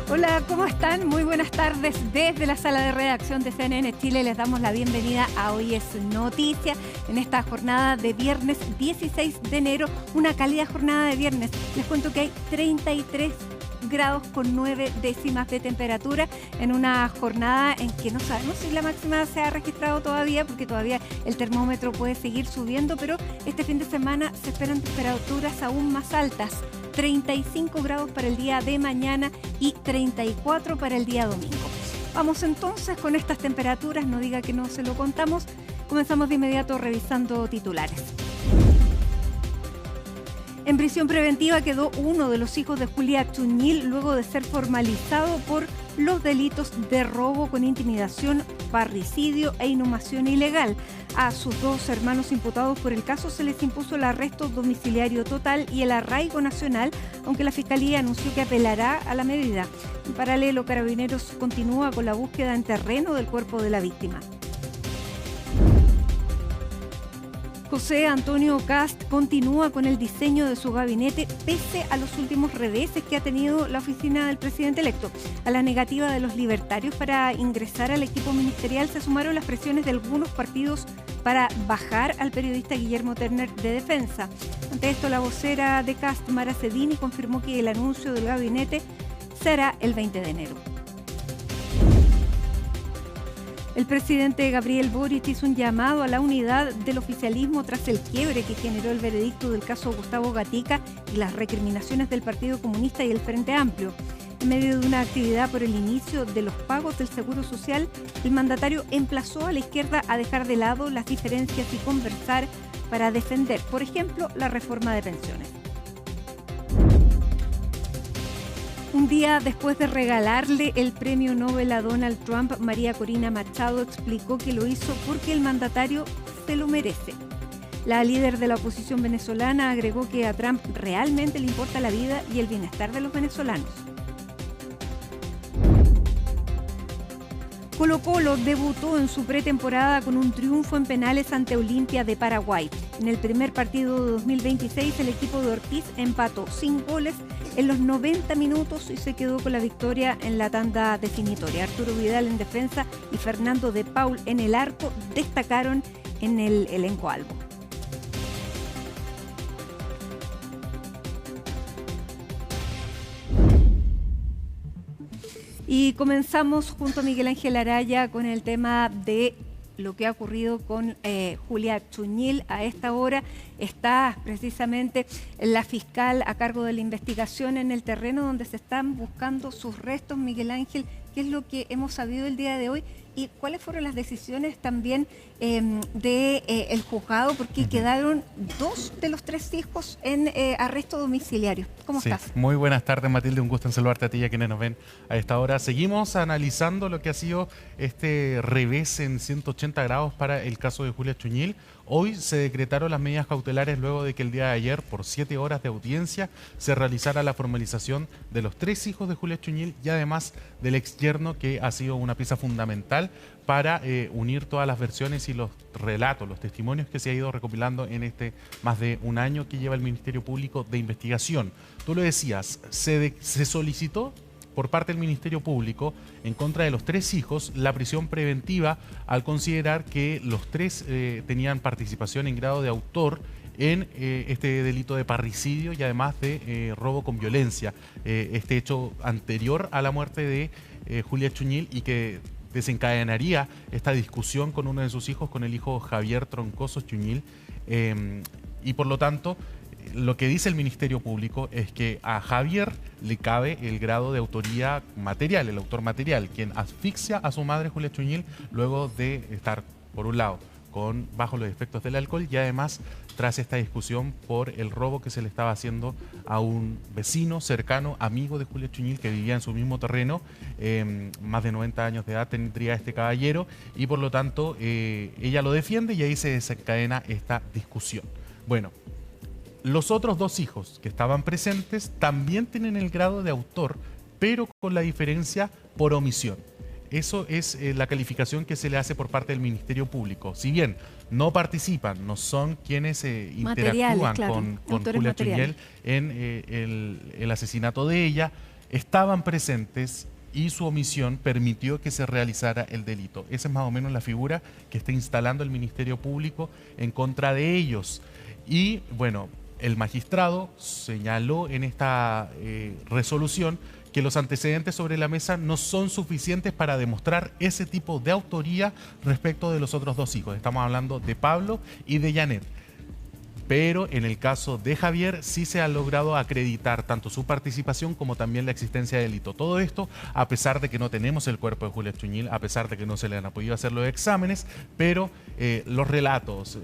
Hola, ¿cómo están? Muy buenas tardes. Desde la sala de redacción de CNN Chile les damos la bienvenida a Hoy es Noticia en esta jornada de viernes 16 de enero, una cálida jornada de viernes. Les cuento que hay 33 grados con 9 décimas de temperatura en una jornada en que no sabemos si la máxima se ha registrado todavía, porque todavía el termómetro puede seguir subiendo, pero este fin de semana se esperan temperaturas aún más altas. 35 grados para el día de mañana y 34 para el día domingo. Vamos entonces con estas temperaturas, no diga que no se lo contamos. Comenzamos de inmediato revisando titulares. En prisión preventiva quedó uno de los hijos de Julia Chuñil luego de ser formalizado por los delitos de robo con intimidación, parricidio e inhumación ilegal. A sus dos hermanos imputados por el caso se les impuso el arresto domiciliario total y el arraigo nacional, aunque la Fiscalía anunció que apelará a la medida. En paralelo, Carabineros continúa con la búsqueda en terreno del cuerpo de la víctima. José Antonio Kast continúa con el diseño de su gabinete pese a los últimos reveses que ha tenido la oficina del presidente electo. A la negativa de los libertarios para ingresar al equipo ministerial se sumaron las presiones de algunos partidos para bajar al periodista Guillermo Turner de Defensa. Ante esto, la vocera de Kast, Mara Cedini, confirmó que el anuncio del gabinete será el 20 de enero. El presidente Gabriel Boric hizo un llamado a la unidad del oficialismo tras el quiebre que generó el veredicto del caso Gustavo Gatica y las recriminaciones del Partido Comunista y el Frente Amplio. En medio de una actividad por el inicio de los pagos del Seguro Social, el mandatario emplazó a la izquierda a dejar de lado las diferencias y conversar para defender, por ejemplo, la reforma de pensiones. Un día después de regalarle el premio Nobel a Donald Trump, María Corina Machado explicó que lo hizo porque el mandatario se lo merece. La líder de la oposición venezolana agregó que a Trump realmente le importa la vida y el bienestar de los venezolanos. Colo-Colo debutó en su pretemporada con un triunfo en penales ante Olimpia de Paraguay. En el primer partido de 2026, el equipo de Ortiz empató sin goles en los 90 minutos y se quedó con la victoria en la tanda definitoria. Arturo Vidal en defensa y Fernando de Paul en el arco destacaron en el elenco albo. Y comenzamos junto a Miguel Ángel Araya con el tema de lo que ha ocurrido con Julia Chuñil. A esta hora está precisamente la fiscal a cargo de la investigación en el terreno donde se están buscando sus restos. Miguel Ángel, ¿qué es lo que hemos sabido el día de hoy? ¿Y cuáles fueron las decisiones también del juzgado? Porque quedaron 2 de los 3 hijos en arresto domiciliario. ¿Cómo estás? Muy buenas tardes, Matilde. Un gusto en saludarte a ti y a quienes nos ven a esta hora. Seguimos analizando lo que ha sido este revés en 180 grados para el caso de Julia Chuñil. Hoy se decretaron las medidas cautelares luego de que el día de ayer, por 7 horas de audiencia, se realizara la formalización de los 3 hijos de Julia Chuñil y además del exyerno, que ha sido una pieza fundamental para unir todas las versiones y los relatos, los testimonios que se ha ido recopilando en este más de un año que lleva el Ministerio Público de Investigación. Tú lo decías, se solicitó por parte del Ministerio Público en contra de los 3 hijos la prisión preventiva al considerar que los 3 tenían participación en grado de autor en este delito de parricidio y además de robo con violencia, este hecho anterior a la muerte de Julia Chuñil y que desencadenaría esta discusión con uno de sus hijos, con el hijo Javier Troncoso Chuñil, y por lo tanto lo que dice el Ministerio Público es que a Javier le cabe el grado de autoría material, el autor material, quien asfixia a su madre Julia Chuñil luego de estar, por un lado, bajo los efectos del alcohol y además tras esta discusión por el robo que se le estaba haciendo a un vecino cercano, amigo de Julia Chuñil, que vivía en su mismo terreno. Más de 90 años de edad tendría este caballero y por lo tanto ella lo defiende y ahí se desencadena esta discusión. Bueno, los otros 2 hijos que estaban presentes también tienen el grado de autor, pero con la diferencia por omisión. Eso es la calificación que se le hace por parte del Ministerio Público. Si bien no participan, no son quienes interactúan con Julia Chuñil en el asesinato de ella, estaban presentes y su omisión permitió que se realizara el delito. Esa es más o menos la figura que está instalando el Ministerio Público en contra de ellos. Y bueno, el magistrado señaló en esta resolución que los antecedentes sobre la mesa no son suficientes para demostrar ese tipo de autoría respecto de los otros dos hijos. Estamos hablando de Pablo y de Janet. Pero en el caso de Javier sí se ha logrado acreditar tanto su participación como también la existencia de delito. Todo esto a pesar de que no tenemos el cuerpo de Julia Chuñil, a pesar de que no se le han podido hacer los exámenes, pero los relatos,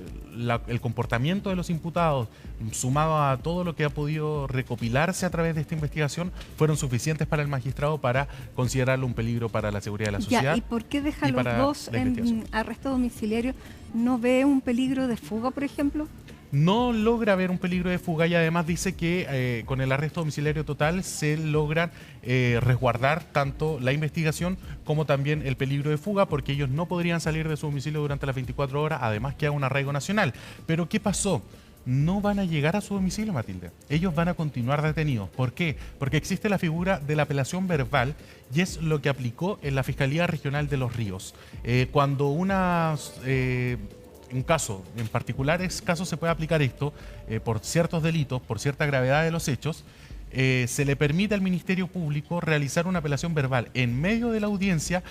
el comportamiento de los imputados, sumado a todo lo que ha podido recopilarse a través de esta investigación, fueron suficientes para el magistrado para considerarlo un peligro para la seguridad de la sociedad. ¿Y por qué deja a los dos en arresto domiciliario? ¿No ve un peligro de fuga, por ejemplo? No logra ver un peligro de fuga y además dice que con el arresto domiciliario total se logra resguardar tanto la investigación como también el peligro de fuga, porque ellos no podrían salir de su domicilio durante las 24 horas, además que hay un arraigo nacional. Pero ¿qué pasó? No van a llegar a su domicilio, Matilde. Ellos van a continuar detenidos. ¿Por qué? Porque existe la figura de la apelación verbal y es lo que aplicó en la Fiscalía Regional de Los Ríos. Cuando un caso, en particulares casos se puede aplicar esto por ciertos delitos, por cierta gravedad de los hechos, se le permite al Ministerio Público realizar una apelación verbal en medio de la audiencia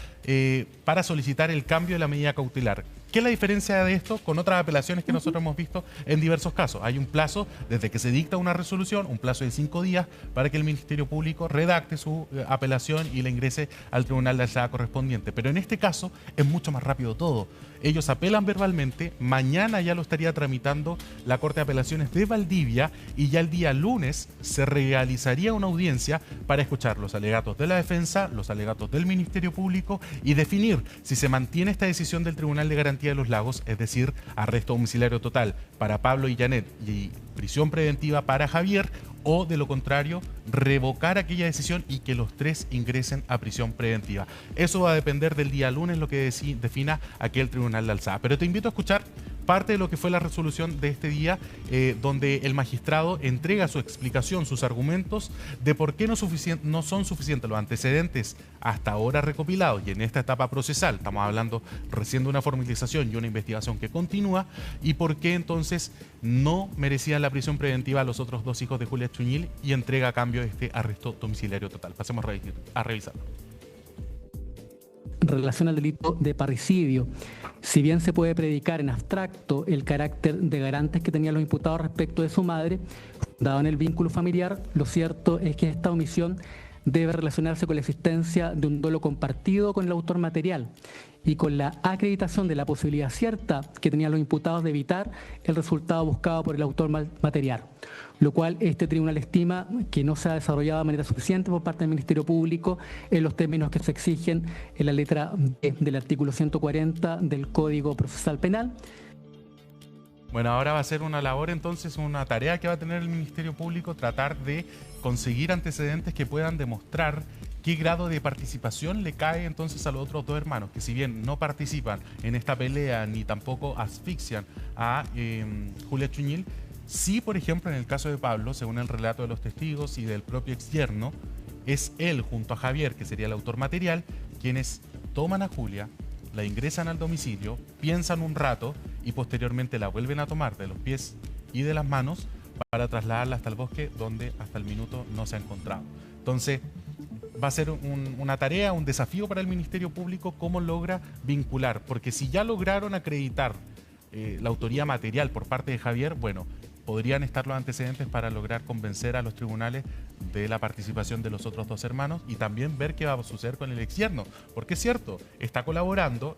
para solicitar el cambio de la medida cautelar. ¿Qué es la diferencia de esto con otras apelaciones que nosotros hemos visto en diversos casos? Hay un plazo desde que se dicta una resolución, un plazo de 5 días para que el Ministerio Público redacte su apelación y la ingrese al Tribunal de Alzada correspondiente. Pero en este caso es mucho más rápido todo. Ellos apelan verbalmente, mañana ya lo estaría tramitando la Corte de Apelaciones de Valdivia y ya el día lunes se realizaría una audiencia para escuchar los alegatos de la defensa, los alegatos del Ministerio Público y definir si se mantiene esta decisión del Tribunal de Garantía de los Lagos, es decir, arresto domiciliario total para Pablo y Janet y prisión preventiva para Javier, o de lo contrario, revocar aquella decisión y que los tres ingresen a prisión preventiva. Eso va a depender del día lunes, lo que defina aquel Tribunal de Alzada. Pero te invito a escuchar parte de lo que fue la resolución de este día, donde el magistrado entrega su explicación, sus argumentos de por qué no son suficientes los antecedentes hasta ahora recopilados y en esta etapa procesal, estamos hablando recién de una formalización y una investigación que continúa, y por qué entonces no merecían la prisión preventiva a los otros dos hijos de Julia Chuñil y entrega a cambio este arresto domiciliario total. Pasemos a revisarlo. En relación al delito de parricidio, si bien se puede predicar en abstracto el carácter de garantes que tenían los imputados respecto de su madre, dado en el vínculo familiar, lo cierto es que esta omisión debe relacionarse con la existencia de un dolo compartido con el autor material y con la acreditación de la posibilidad cierta que tenían los imputados de evitar el resultado buscado por el autor material, lo cual este tribunal estima que no se ha desarrollado de manera suficiente por parte del Ministerio Público en los términos que se exigen en la letra B del artículo 140 del Código Procesal Penal. Bueno, ahora va a ser una labor entonces, una tarea que va a tener el Ministerio Público, tratar de conseguir antecedentes que puedan demostrar qué grado de participación le cae entonces a los otros dos hermanos, que si bien no participan en esta pelea ni tampoco asfixian a Julia Chuñil, sí, por ejemplo, en el caso de Pablo, según el relato de los testigos y del propio exyerno, es él junto a Javier, que sería el autor material, quienes toman a Julia, la ingresan al domicilio, piensan un rato y posteriormente la vuelven a tomar de los pies y de las manos para trasladarla hasta el bosque, donde hasta el minuto no se ha encontrado. Entonces, va a ser una tarea, un desafío para el Ministerio Público cómo logra vincular, porque si ya lograron acreditar la autoría material por parte de Javier, bueno, podrían estar los antecedentes para lograr convencer a los tribunales de la participación de los otros dos hermanos y también ver qué va a suceder con el exyerno, porque es cierto, está colaborando,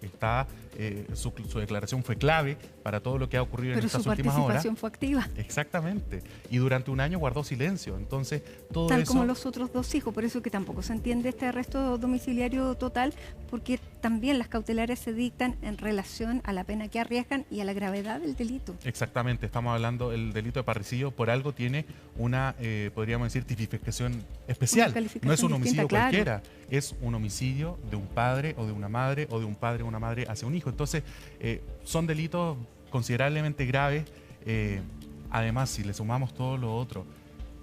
su declaración fue clave para todo lo que ha ocurrido en estas últimas horas. Pero su participación fue activa. Exactamente, y durante un año guardó silencio, entonces todo Tal eso... como los otros dos hijos, por eso que tampoco se entiende este arresto domiciliario total, porque también las cautelares se dictan en relación a la pena que arriesgan y a la gravedad del delito. Exactamente, estamos hablando, el delito de parricidio por algo tiene una, podríamos decir, tipificación especial. No es un homicidio cualquiera, es un homicidio de un padre o de una madre o de un padre o una madre hacia un hijo. Entonces, son delitos considerablemente graves. Además, si le sumamos todo lo otro,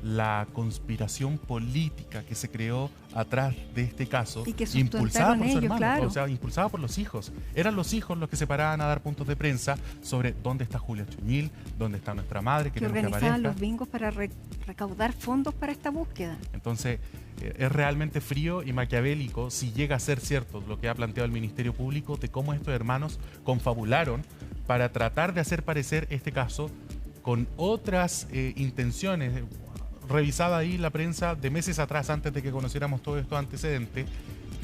la conspiración política que se creó atrás de este caso, y que impulsada por su ellos, hermano, claro. o sea, impulsada por los hijos. Eran los hijos los que se paraban a dar puntos de prensa sobre dónde está Julia Chuñil, dónde está nuestra madre, que queremos que organizaban aparezca. los bingos para recaudar fondos para esta búsqueda. Entonces, es realmente frío y maquiavélico si llega a ser cierto lo que ha planteado el Ministerio Público de cómo estos hermanos confabularon para tratar de hacer parecer este caso con otras intenciones. Revisada ahí la prensa de meses atrás, antes de que conociéramos todos estos antecedentes,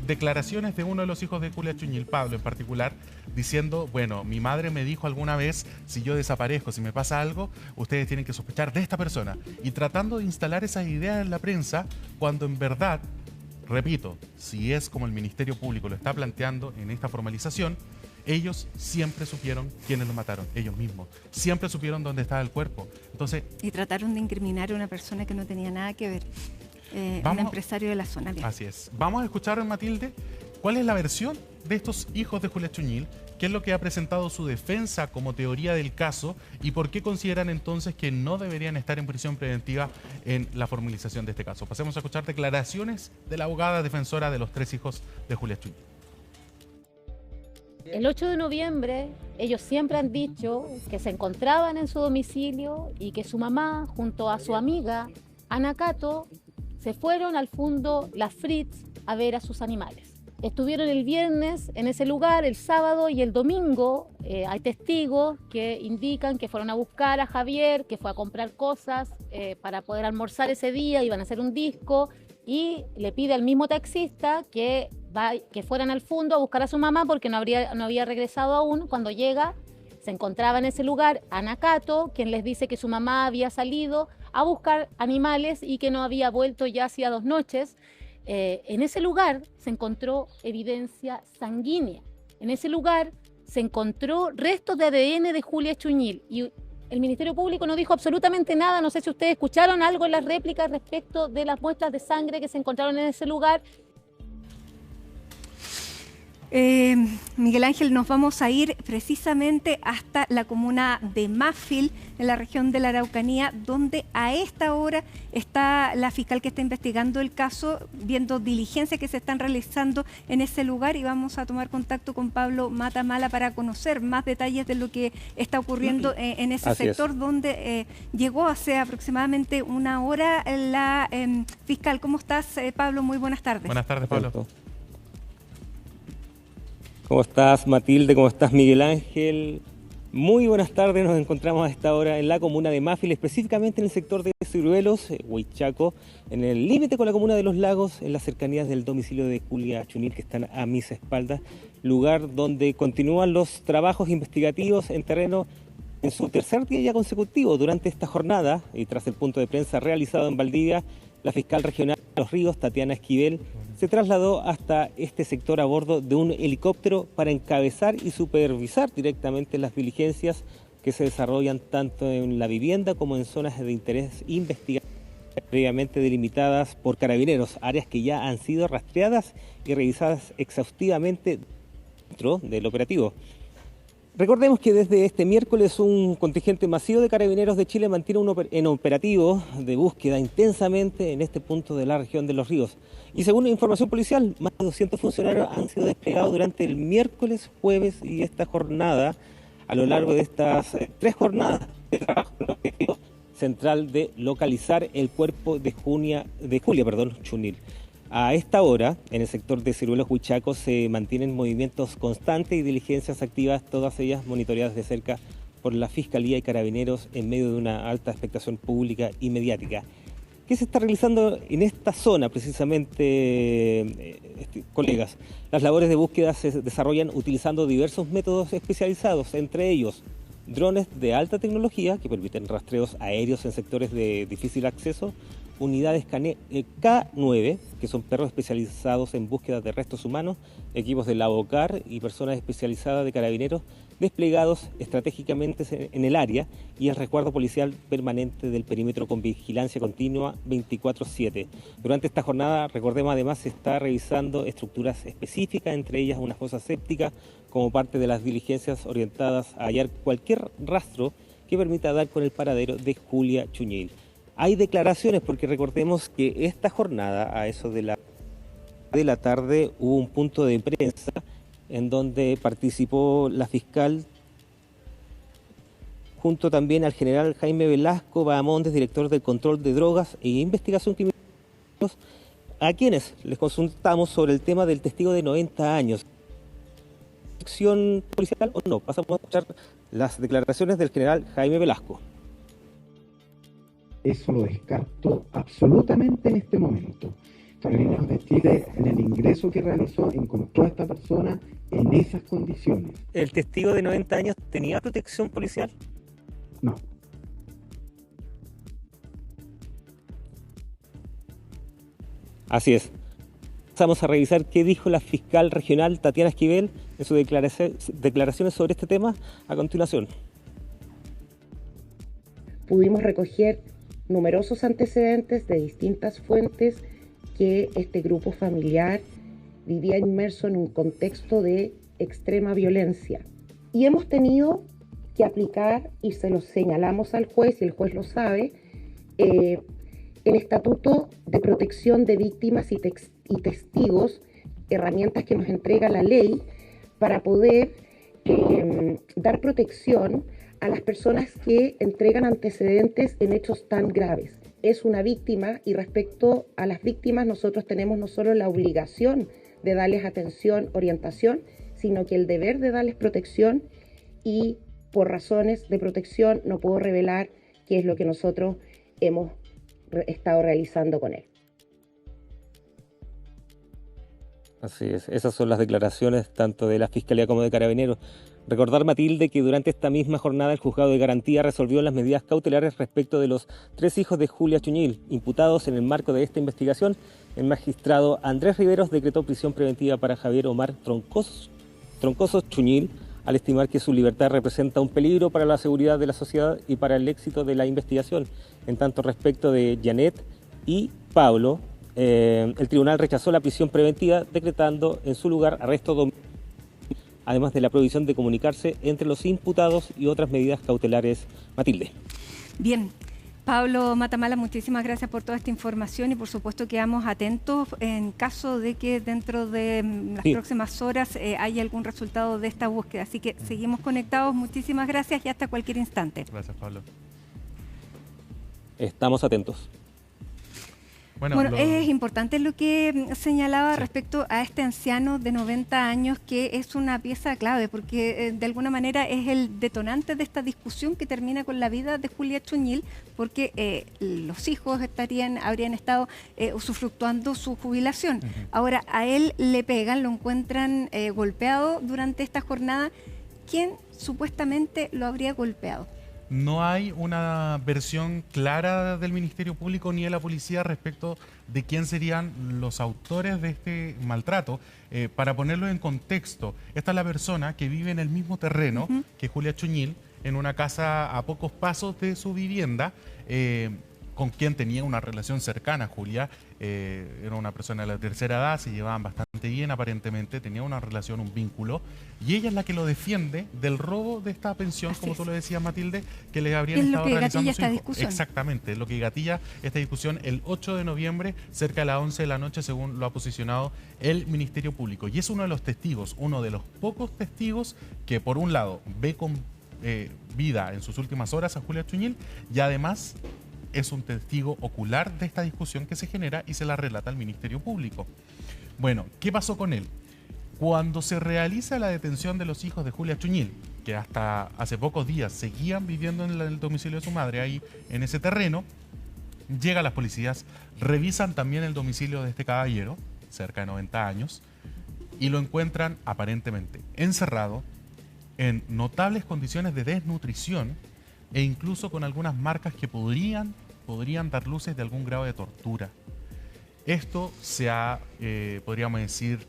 declaraciones de uno de los hijos de Julia Chuñil, Pablo en particular, diciendo, bueno, mi madre me dijo alguna vez, si yo desaparezco, si me pasa algo, ustedes tienen que sospechar de esta persona. Y tratando de instalar esas ideas en la prensa, cuando en verdad, repito, si es como el Ministerio Público lo está planteando en esta formalización, ellos siempre supieron quiénes lo mataron, ellos mismos. Siempre supieron dónde estaba el cuerpo. Entonces, y trataron de incriminar a una persona que no tenía nada que ver, un empresario de la zona. Bien. Así es. Vamos a escuchar, Matilde, cuál es la versión de estos hijos de Julia Chuñil, qué es lo que ha presentado su defensa como teoría del caso y por qué consideran entonces que no deberían estar en prisión preventiva en la formalización de este caso. Pasemos a escuchar declaraciones de la abogada defensora de los 3 hijos de Julia Chuñil. El 8 de noviembre ellos siempre han dicho que se encontraban en su domicilio y que su mamá junto a su amiga Ana Cato se fueron al fondo La Fritz a ver a sus animales. Estuvieron el viernes en ese lugar, el sábado y el domingo. Hay testigos que indican que fueron a buscar a Javier, que fue a comprar cosas para poder almorzar ese día, iban a hacer un disco y le pide al mismo taxista que fueran al fondo a buscar a su mamá porque no había regresado aún. Cuando llega, se encontraba en ese lugar Ana Cato, quien les dice que su mamá había salido a buscar animales y que no había vuelto ya hacía 2 noches. En ese lugar se encontró evidencia sanguínea. En ese lugar se encontró restos de ADN de Julia Chuñil y el Ministerio Público no dijo absolutamente nada. No sé si ustedes escucharon algo en las réplicas respecto de las muestras de sangre que se encontraron en ese lugar. Miguel Ángel, nos vamos a ir precisamente hasta la comuna de Mafil, en la región de la Araucanía, donde a esta hora está la fiscal que está investigando el caso, viendo diligencias que se están realizando en ese lugar, y vamos a tomar contacto con Pablo Matamala para conocer más detalles de lo que está ocurriendo en ese sector, donde llegó hace aproximadamente 1 hora la fiscal. ¿Cómo estás, Pablo? Muy buenas tardes. Buenas tardes, Pablo. ¿Cómo estás, Matilde? ¿Cómo estás, Miguel Ángel? Muy buenas tardes, nos encontramos a esta hora en la comuna de Mafil, específicamente en el sector de Ciruelos, Huichaco, en el límite con la comuna de Los Lagos, en las cercanías del domicilio de Julia Chuñil, que están a mis espaldas, lugar donde continúan los trabajos investigativos en terreno en su 3er día ya consecutivo. Durante esta jornada, y tras el punto de prensa realizado en Valdivia, la fiscal regional de Los Ríos, Tatiana Esquivel, se trasladó hasta este sector a bordo de un helicóptero para encabezar y supervisar directamente las diligencias que se desarrollan tanto en la vivienda como en zonas de interés investigativo previamente delimitadas por Carabineros, áreas que ya han sido rastreadas y revisadas exhaustivamente dentro del operativo. Recordemos que desde este miércoles un contingente masivo de Carabineros de Chile mantiene un operativo de búsqueda intensamente en este punto de la región de Los Ríos. Y según la información policial, más de 200 funcionarios han sido desplegados durante el miércoles, jueves y esta jornada, a lo largo de estas 3 jornadas de trabajo, con el objetivo central de localizar el cuerpo de Julia Chuñil. A esta hora, en el sector de Ciruelos Huichaco, se mantienen movimientos constantes y diligencias activas, todas ellas monitoreadas de cerca por la Fiscalía y Carabineros en medio de una alta expectación pública y mediática. ¿Qué se está realizando en esta zona precisamente, colegas? Las labores de búsqueda se desarrollan utilizando diversos métodos especializados, entre ellos drones de alta tecnología que permiten rastreos aéreos en sectores de difícil acceso, unidades K9, que son perros especializados en búsqueda de restos humanos, equipos de Lavocar y personas especializadas de Carabineros desplegados estratégicamente en el área, y el resguardo policial permanente del perímetro con vigilancia continua 24/7. Durante esta jornada, recordemos, además se está revisando estructuras específicas, entre ellas una fosa séptica, como parte de las diligencias orientadas a hallar cualquier rastro que permita dar con el paradero de Julia Chuñil. hay declaraciones, porque recordemos que esta jornada, a eso de la tarde, hubo un punto de prensa en donde participó la fiscal junto también al general Jaime Velasco Bahamondes, director del Control de Drogas e Investigación Criminal, a quienes les consultamos sobre el tema del testigo de 90 años. ¿Acción policial o no? Pasamos a escuchar las declaraciones del general Jaime Velasco. Eso lo descarto absolutamente en este momento. Carabineros de Chile, en el ingreso que realizó, encontró a esta persona en esas condiciones. ¿El testigo de 90 años tenía protección policial? No. Así es. Vamos a revisar qué dijo la fiscal regional Tatiana Esquivel en sus declaraciones sobre este tema a continuación. Pudimos recoger numerosos antecedentes de distintas fuentes que este grupo familiar vivía inmerso en un contexto de extrema violencia. Y hemos tenido que aplicar, y se lo señalamos al juez, y el juez lo sabe, el Estatuto de Protección de Víctimas y Testigos, herramientas que nos entrega la ley para poder dar protección a las personas que entregan antecedentes en hechos tan graves. Es una víctima, y respecto a las víctimas nosotros tenemos no solo la obligación de darles atención, orientación, sino que el deber de darles protección, y por razones de protección no puedo revelar qué es lo que nosotros hemos estado realizando con él. Así es, esas son las declaraciones tanto de la Fiscalía como de Carabineros. Recordar, Matilde, que durante esta misma jornada el Juzgado de Garantía resolvió las medidas cautelares respecto de los 3 hijos de Julia Chuñil, imputados en el marco de esta investigación. El magistrado Andrés Riveros decretó prisión preventiva para Javier Omar Troncosos Chuñil, al estimar que su libertad representa un peligro para la seguridad de la sociedad y para el éxito de la investigación. En tanto, respecto de Janet y Pablo, el tribunal rechazó la prisión preventiva, decretando en su lugar arresto domiciliario, además de la prohibición de comunicarse entre los imputados y otras medidas cautelares. Matilde. Bien. Pablo Matamala, muchísimas gracias por toda esta información, y por supuesto quedamos atentos en caso de que dentro de las próximas horas haya algún resultado de esta búsqueda. Así que seguimos conectados. Muchísimas gracias y hasta cualquier instante. Gracias, Pablo. Estamos atentos. Bueno, es importante lo que señalaba respecto a este anciano de 90 años, que es una pieza clave, porque de alguna manera es el detonante de esta discusión que termina con la vida de Julia Chuñil, porque los hijos habrían estado usufructuando su jubilación. Ahora, a él le pegan, lo encuentran golpeado durante esta jornada. ¿Quién supuestamente lo habría golpeado? No hay una versión clara del Ministerio Público ni de la policía respecto de quién serían los autores de este maltrato. Para ponerlo en contexto, esta es la persona que vive en el mismo terreno que Julia Chuñil, en una casa a pocos pasos de su vivienda, con quien tenía una relación cercana. Julia era una persona de la tercera edad, se llevaban bastante bien aparentemente, tenía una relación, un vínculo, y ella es la que lo defiende del robo de esta pensión, como tú lo decías, Matilde, que le habrían estado realizando su hijo. Discusión. Exactamente, es lo que gatilla esta discusión el 8 de noviembre, cerca de las 11 de la noche, según lo ha posicionado el Ministerio Público. Y es uno de los testigos, uno de los pocos testigos que, por un lado, ve con vida en sus últimas horas a Julia Chuñil, y además es un testigo ocular de esta discusión que se genera y se la relata al Ministerio Público. Bueno, ¿qué pasó con él? Cuando se realiza la detención de los hijos de Julia Chuñil, que hasta hace pocos días seguían viviendo en el domicilio de su madre, ahí en ese terreno, llegan las policías, revisan también el domicilio de este caballero, cerca de 90 años, y lo encuentran aparentemente encerrado, en notables condiciones de desnutrición, e incluso con algunas marcas que podrían dar luces de algún grado de tortura. Esto podríamos decir,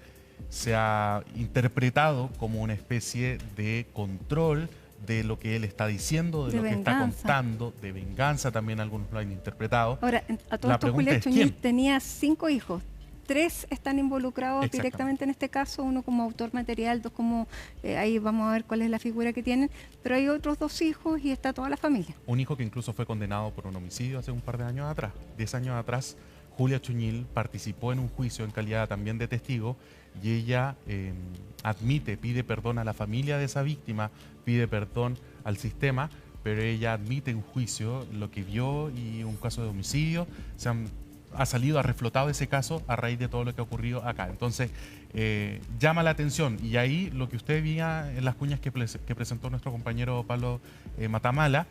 se ha interpretado como una especie de control de lo que él está diciendo, de lo que está contando, de venganza también algunos lo han interpretado. Ahora, a todo esto Julia Chuñil tenía 5 hijos. 3 están involucrados directamente en este caso, uno como autor material, 2 como, ahí vamos a ver cuál es la figura que tienen, pero hay otros 2 hijos y está toda la familia. Un hijo que incluso fue condenado por un homicidio hace un par de años atrás. 10 años atrás, Julia Chuñil participó en un juicio en calidad también de testigo y ella pide perdón a la familia de esa víctima, pide perdón al sistema, pero ella admite en juicio lo que vio y un caso de homicidio. Ha salido, ha reflotado ese caso a raíz de todo lo que ha ocurrido acá. Entonces, llama la atención. Y ahí lo que usted veía en las cuñas que presentó nuestro compañero Pablo Matamala,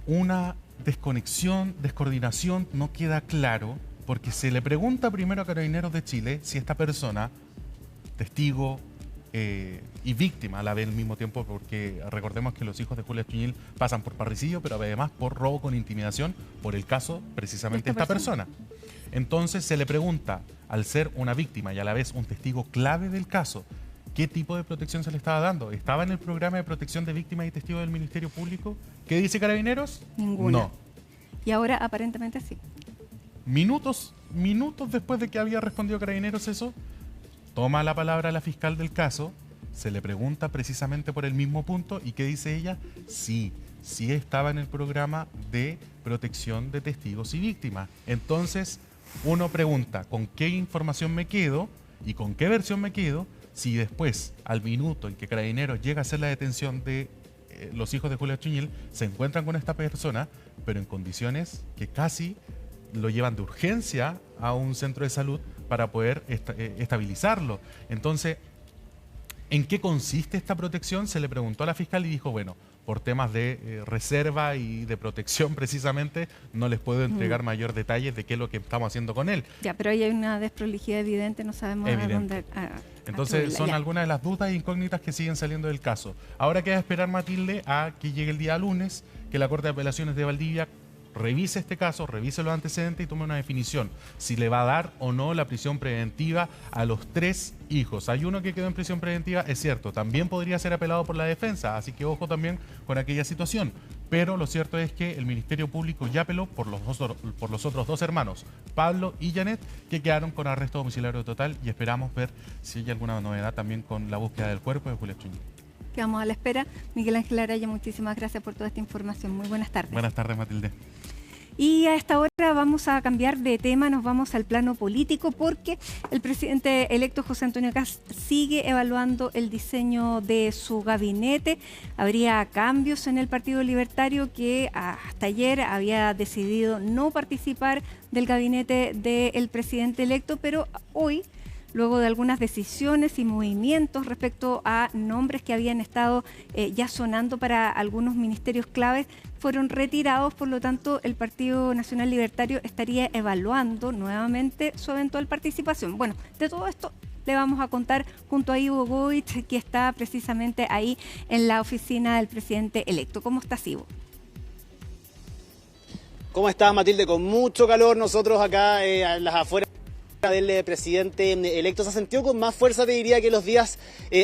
una desconexión, descoordinación, no queda claro, porque se le pregunta primero a Carabineros de Chile si esta persona, testigo y víctima a la vez al mismo tiempo, porque recordemos que los hijos de Julia Chuñil pasan por parricidio, pero además por robo con intimidación, por el caso precisamente de esta persona. Entonces se le pregunta, al ser una víctima y a la vez un testigo clave del caso, ¿qué tipo de protección se le estaba dando? ¿Estaba en el programa de protección de víctimas y testigos del Ministerio Público? ¿Qué dice Carabineros? Ninguna. No. Y ahora aparentemente sí. Minutos después de que había respondido Carabineros eso, toma la palabra la fiscal del caso, se le pregunta precisamente por el mismo punto y ¿qué dice ella? Sí estaba en el programa de protección de testigos y víctimas. Entonces uno pregunta, ¿con qué información me quedo y con qué versión me quedo? Si después, al minuto en que Carabineros llega a hacer la detención de los hijos de Julia Chuñil, se encuentran con esta persona, pero en condiciones que casi lo llevan de urgencia a un centro de salud para poder estabilizarlo. Entonces, ¿en qué consiste esta protección? Se le preguntó a la fiscal y dijo, bueno, por temas de reserva y de protección precisamente, no les puedo entregar mayor detalles de qué es lo que estamos haciendo con él. Ya, pero ahí hay una desprolijidad evidente, no sabemos a dónde... Entonces son algunas de las dudas e incógnitas que siguen saliendo del caso. Ahora queda esperar, Matilde, a que llegue el día lunes, que la Corte de Apelaciones de Valdivia revise este caso, revise los antecedentes y tome una definición si le va a dar o no la prisión preventiva a los 3 hijos. Hay uno que quedó en prisión preventiva, es cierto, también podría ser apelado por la defensa, así que ojo también con aquella situación. Pero lo cierto es que el Ministerio Público ya apeló por los otros 2 hermanos, Pablo y Janet, que quedaron con arresto domiciliario total, y esperamos ver si hay alguna novedad también con la búsqueda del cuerpo de Julia Chuñil. Quedamos a la espera. Miguel Ángel Araya, muchísimas gracias por toda esta información. Muy buenas tardes. Buenas tardes, Matilde. Y a esta hora vamos a cambiar de tema, nos vamos al plano político porque el presidente electo José Antonio Kast sigue evaluando el diseño de su gabinete. Habría cambios en el Partido Libertario, que hasta ayer había decidido no participar del gabinete del presidente electo, pero hoy, luego de algunas decisiones y movimientos respecto a nombres que habían estado ya sonando para algunos ministerios claves, fueron retirados. Por lo tanto, el Partido Nacional Libertario estaría evaluando nuevamente su eventual participación. Bueno, de todo esto le vamos a contar junto a Ivo Goich, que está precisamente ahí en la oficina del presidente electo. ¿Cómo estás, Ivo? ¿Cómo estás, Matilde? Con mucho calor nosotros acá en las afueras del presidente electo. Se ha sentido con más fuerza, te diría, que los días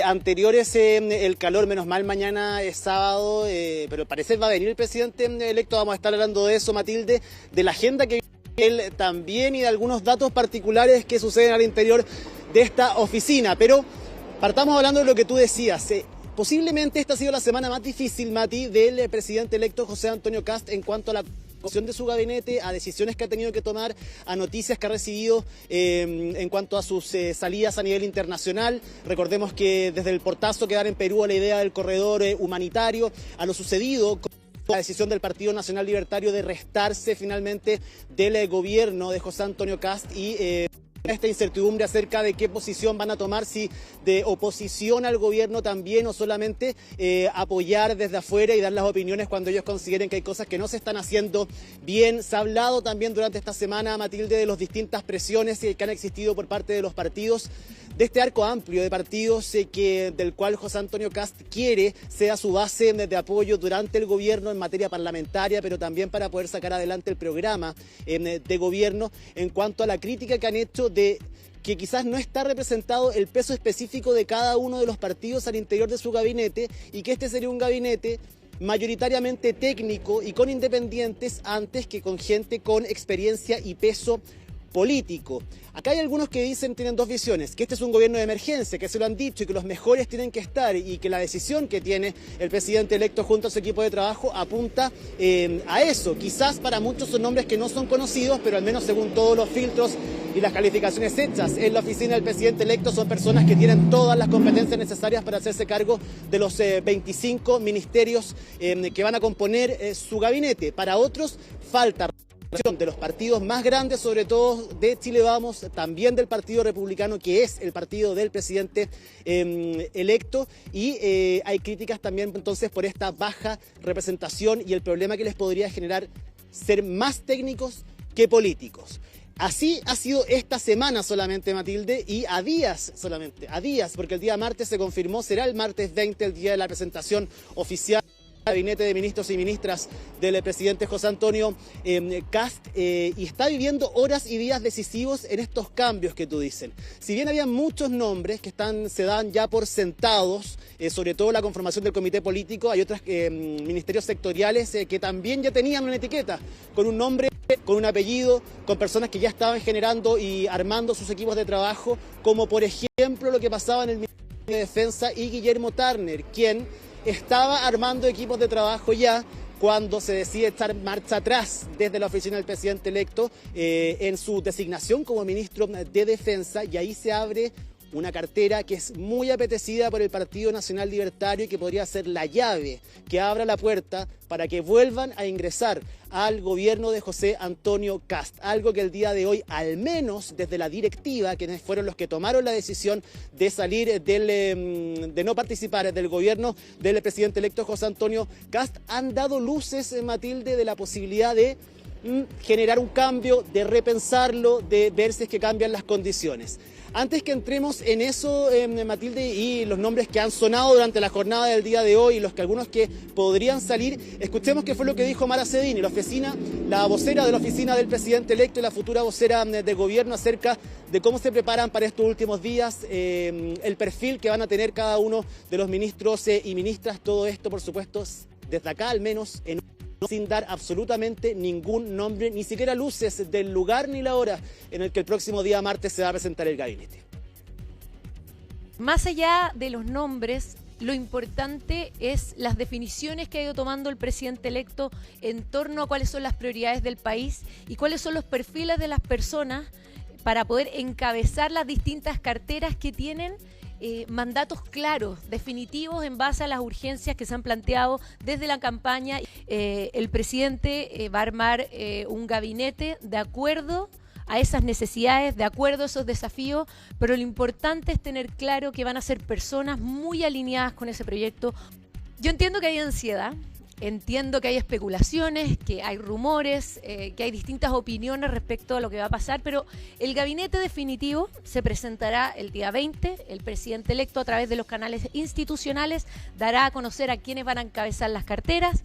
anteriores el calor. Menos mal, mañana es sábado, pero al parecer va a venir el presidente electo. Vamos a estar hablando de eso, Matilde, de la agenda que él también y de algunos datos particulares que suceden al interior de esta oficina. Pero partamos hablando de lo que tú decías. Posiblemente esta ha sido la semana más difícil, Mati, del presidente electo José Antonio Kast en cuanto a la de su gabinete, a decisiones que ha tenido que tomar, a noticias que ha recibido en cuanto a sus salidas a nivel internacional. Recordemos que desde el portazo que dan en Perú a la idea del corredor humanitario, a lo sucedido con la decisión del Partido Nacional Libertario de restarse finalmente del gobierno de José Antonio Kast y esta incertidumbre acerca de qué posición van a tomar, si de oposición al gobierno también o solamente apoyar desde afuera y dar las opiniones cuando ellos consideren que hay cosas que no se están haciendo bien. Se ha hablado también durante esta semana, Matilde, de las distintas presiones que han existido por parte de los partidos, de este arco amplio de partidos del cual José Antonio Kast quiere sea su base de apoyo durante el gobierno en materia parlamentaria, pero también para poder sacar adelante el programa de gobierno, en cuanto a la crítica que han hecho de que quizás no está representado el peso específico de cada uno de los partidos al interior de su gabinete, y que este sería un gabinete mayoritariamente técnico y con independientes antes que con gente con experiencia y peso político. Acá hay algunos que dicen, tienen dos visiones, que este es un gobierno de emergencia, que se lo han dicho y que los mejores tienen que estar y que la decisión que tiene el presidente electo junto a su equipo de trabajo apunta a eso. Quizás para muchos son nombres que no son conocidos, pero al menos según todos los filtros y las calificaciones hechas en la oficina del presidente electo son personas que tienen todas las competencias necesarias para hacerse cargo de los 25 ministerios que van a componer su gabinete. Para otros falta de los partidos más grandes, sobre todo de Chile Vamos, también del Partido Republicano, que es el partido del presidente electo, y hay críticas también entonces por esta baja representación y el problema que les podría generar ser más técnicos que políticos. Así ha sido esta semana solamente, Matilde, y a días solamente, porque el día martes se confirmó, será el martes 20 el día de la presentación oficial gabinete de ministros y ministras del presidente José Antonio Kast, y está viviendo horas y días decisivos en estos cambios que tú dices. Si bien había muchos nombres que se dan ya por sentados, sobre todo la conformación del comité político, hay otros ministerios sectoriales que también ya tenían una etiqueta, con un nombre, con un apellido, con personas que ya estaban generando y armando sus equipos de trabajo, como por ejemplo lo que pasaba en el Ministerio de Defensa y Guillermo Turner, quien estaba armando equipos de trabajo ya cuando se decide echar marcha atrás desde la oficina del presidente electo en su designación como ministro de Defensa, y ahí se abre una cartera que es muy apetecida por el Partido Nacional Libertario y que podría ser la llave que abra la puerta para que vuelvan a ingresar al gobierno de José Antonio Kast. Algo que el día de hoy, al menos desde la directiva, quienes fueron los que tomaron la decisión de salir de no participar del gobierno del presidente electo José Antonio Kast, han dado luces, Matilde, de la posibilidad de generar un cambio, de repensarlo, de ver si es que cambian las condiciones. Antes que entremos en eso, Matilde, y los nombres que han sonado durante la jornada del día de hoy y algunos que podrían salir, escuchemos qué fue lo que dijo Mara Cedini, la vocera de la oficina del presidente electo y la futura vocera de gobierno, acerca de cómo se preparan para estos últimos días, el perfil que van a tener cada uno de los ministros y ministras. Todo esto, por supuesto, desde acá al menos, sin dar absolutamente ningún nombre, ni siquiera luces del lugar ni la hora en el que el próximo día martes se va a presentar el gabinete. Más allá de los nombres, lo importante es las definiciones que ha ido tomando el presidente electo en torno a cuáles son las prioridades del país y cuáles son los perfiles de las personas para poder encabezar las distintas carteras que tienen mandatos claros, definitivos en base a las urgencias que se han planteado desde la campaña. El presidente va a armar un gabinete de acuerdo a esas necesidades, de acuerdo a esos desafíos, pero lo importante es tener claro que van a ser personas muy alineadas con ese proyecto. Yo entiendo que hay ansiedad, entiendo que hay especulaciones, que hay rumores, que hay distintas opiniones respecto a lo que va a pasar, pero el gabinete definitivo se presentará el día 20. El presidente electo, a través de los canales institucionales, dará a conocer a quiénes van a encabezar las carteras.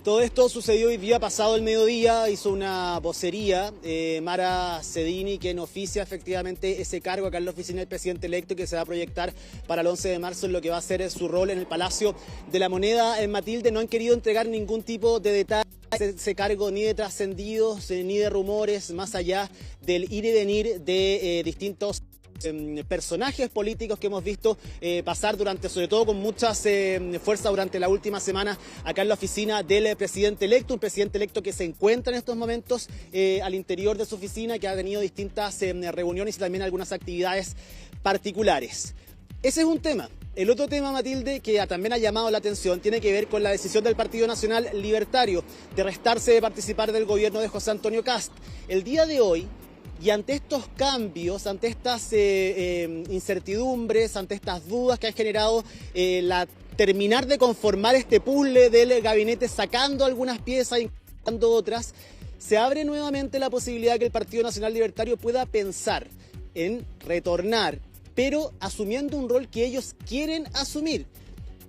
Todo esto sucedió hoy día pasado el mediodía, hizo una vocería Mara Cedini, quien oficia efectivamente ese cargo acá en la oficina del presidente electo, que se va a proyectar para el 11 de marzo en lo que va a ser su rol en el Palacio de la Moneda. En Matilde, no han querido entregar ningún tipo de detalle ese cargo, ni de trascendidos, ni de rumores, más allá del ir y venir de distintos personajes políticos que hemos visto pasar sobre todo con mucha fuerza durante la última semana acá en la oficina del presidente electo, un presidente electo que se encuentra en estos momentos al interior de su oficina, que ha tenido distintas reuniones y también algunas actividades particulares. Ese es un tema. El otro tema, Matilde, que también ha llamado la atención, tiene que ver con la decisión del Partido Nacional Libertario de restarse de participar del gobierno de José Antonio Kast. El día de hoy, y ante estos cambios, ante estas incertidumbres, ante estas dudas que ha generado terminar de conformar este puzzle del gabinete, sacando algunas piezas y incluyendo otras, se abre nuevamente la posibilidad de que el Partido Nacional Libertario pueda pensar en retornar, pero asumiendo un rol que ellos quieren asumir.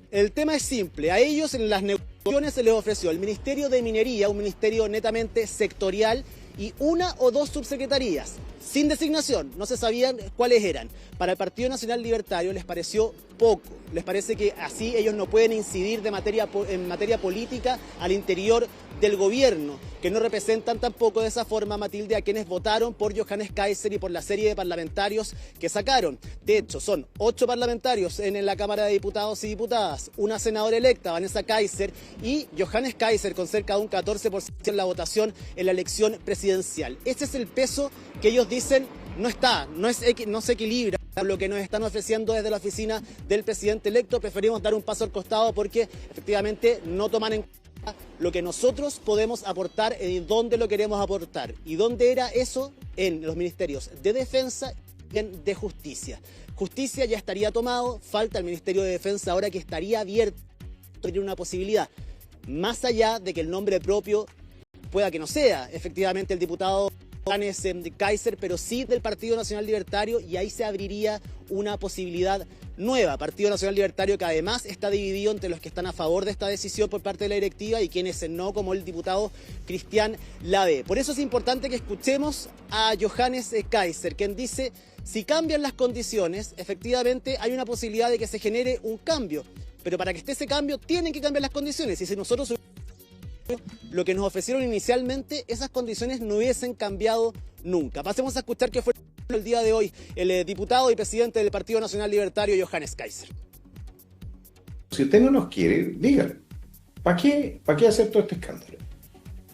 El tema es simple, a ellos en las negociaciones se les ofreció el Ministerio de Minería, un ministerio netamente sectorial, y una o dos subsecretarías, sin designación, no se sabían cuáles eran. Para el Partido Nacional Libertario les pareció poco, les parece que así ellos no pueden incidir en materia política al interior del gobierno, que no representan tampoco de esa forma, Matilde, a quienes votaron por Johannes Kaiser y por la serie de parlamentarios que sacaron. De hecho, son 8 parlamentarios en la Cámara de Diputados y Diputadas, una senadora electa, Vanessa Kaiser, y Johannes Kaiser con cerca de un 14% en la votación en la elección presidencial. Ese es el peso que ellos dicen no se equilibra lo que nos están ofreciendo desde la oficina del presidente electo. Preferimos dar un paso al costado porque efectivamente no toman en cuenta lo que nosotros podemos aportar y dónde lo queremos aportar. ¿Y dónde era eso? En los ministerios de Defensa y de Justicia. Justicia ya estaría tomado, falta el Ministerio de Defensa ahora, que estaría abierto, tiene una posibilidad, más allá de que el nombre propio pueda que no sea efectivamente el diputado Johannes Kaiser, pero sí del Partido Nacional Libertario, y ahí se abriría una posibilidad nueva. Partido Nacional Libertario que además está dividido entre los que están a favor de esta decisión por parte de la directiva y quienes no, como el diputado Cristian Lave. Por eso es importante que escuchemos a Johannes Kaiser, quien dice: si cambian las condiciones, efectivamente hay una posibilidad de que se genere un cambio, pero para que esté ese cambio tienen que cambiar las condiciones, y si nosotros lo que nos ofrecieron inicialmente, esas condiciones no hubiesen cambiado nunca. Pasemos a escuchar qué fue el día de hoy el diputado y presidente del Partido Nacional Libertario, Johannes Kaiser. Si usted no nos quiere, dígalo. ¿Para qué hacer todo este escándalo?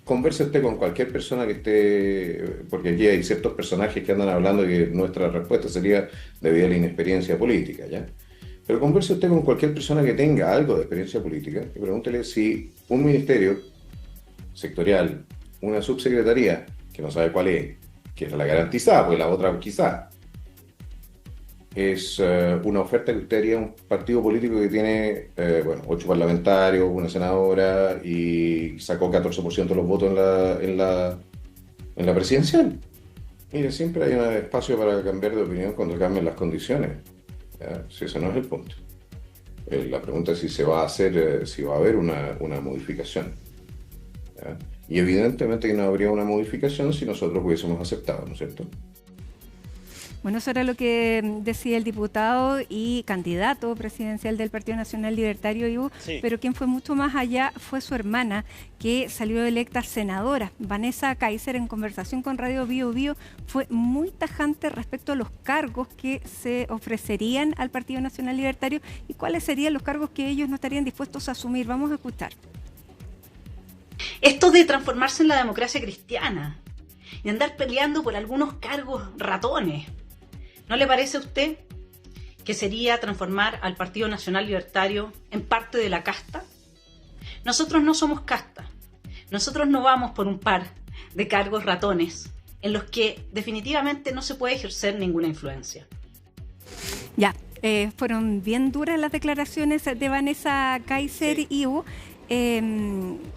Converse usted con cualquier persona que esté, porque aquí hay ciertos personajes que andan hablando que nuestra respuesta sería debido a la inexperiencia política, ¿ya? Pero converse usted con cualquier persona que tenga algo de experiencia política y pregúntele si un ministerio sectorial, una subsecretaría, que no sabe cuál es, que es la garantizada, pues la otra quizá, es una oferta que usted haría a un partido político que tiene 8 parlamentarios, una senadora y sacó 14% de los votos en la presidencial. Mire, siempre hay un espacio para cambiar de opinión cuando cambien las condiciones. ¿Ya? Si ese no es el punto. La pregunta es si se va a hacer, si va a haber una modificación. ¿Ya? Y evidentemente que no habría una modificación si nosotros hubiésemos aceptado, ¿no es cierto? Bueno, eso era lo que decía el diputado y candidato presidencial del Partido Nacional Libertario, Ivo, sí. Pero quien fue mucho más allá fue su hermana, que salió electa senadora. Vanessa Kaiser, en conversación con Radio Bio Bio, fue muy tajante respecto a los cargos que se ofrecerían al Partido Nacional Libertario y cuáles serían los cargos que ellos no estarían dispuestos a asumir. Vamos a escuchar. Esto de transformarse en la democracia cristiana y andar peleando por algunos cargos ratones, ¿no le parece a usted que sería transformar al Partido Nacional Libertario en parte de la casta? Nosotros no somos casta. Nosotros no vamos por un par de cargos ratones en los que definitivamente no se puede ejercer ninguna influencia. Ya, fueron bien duras las declaraciones de Vanessa Kaiser, sí. Ivo.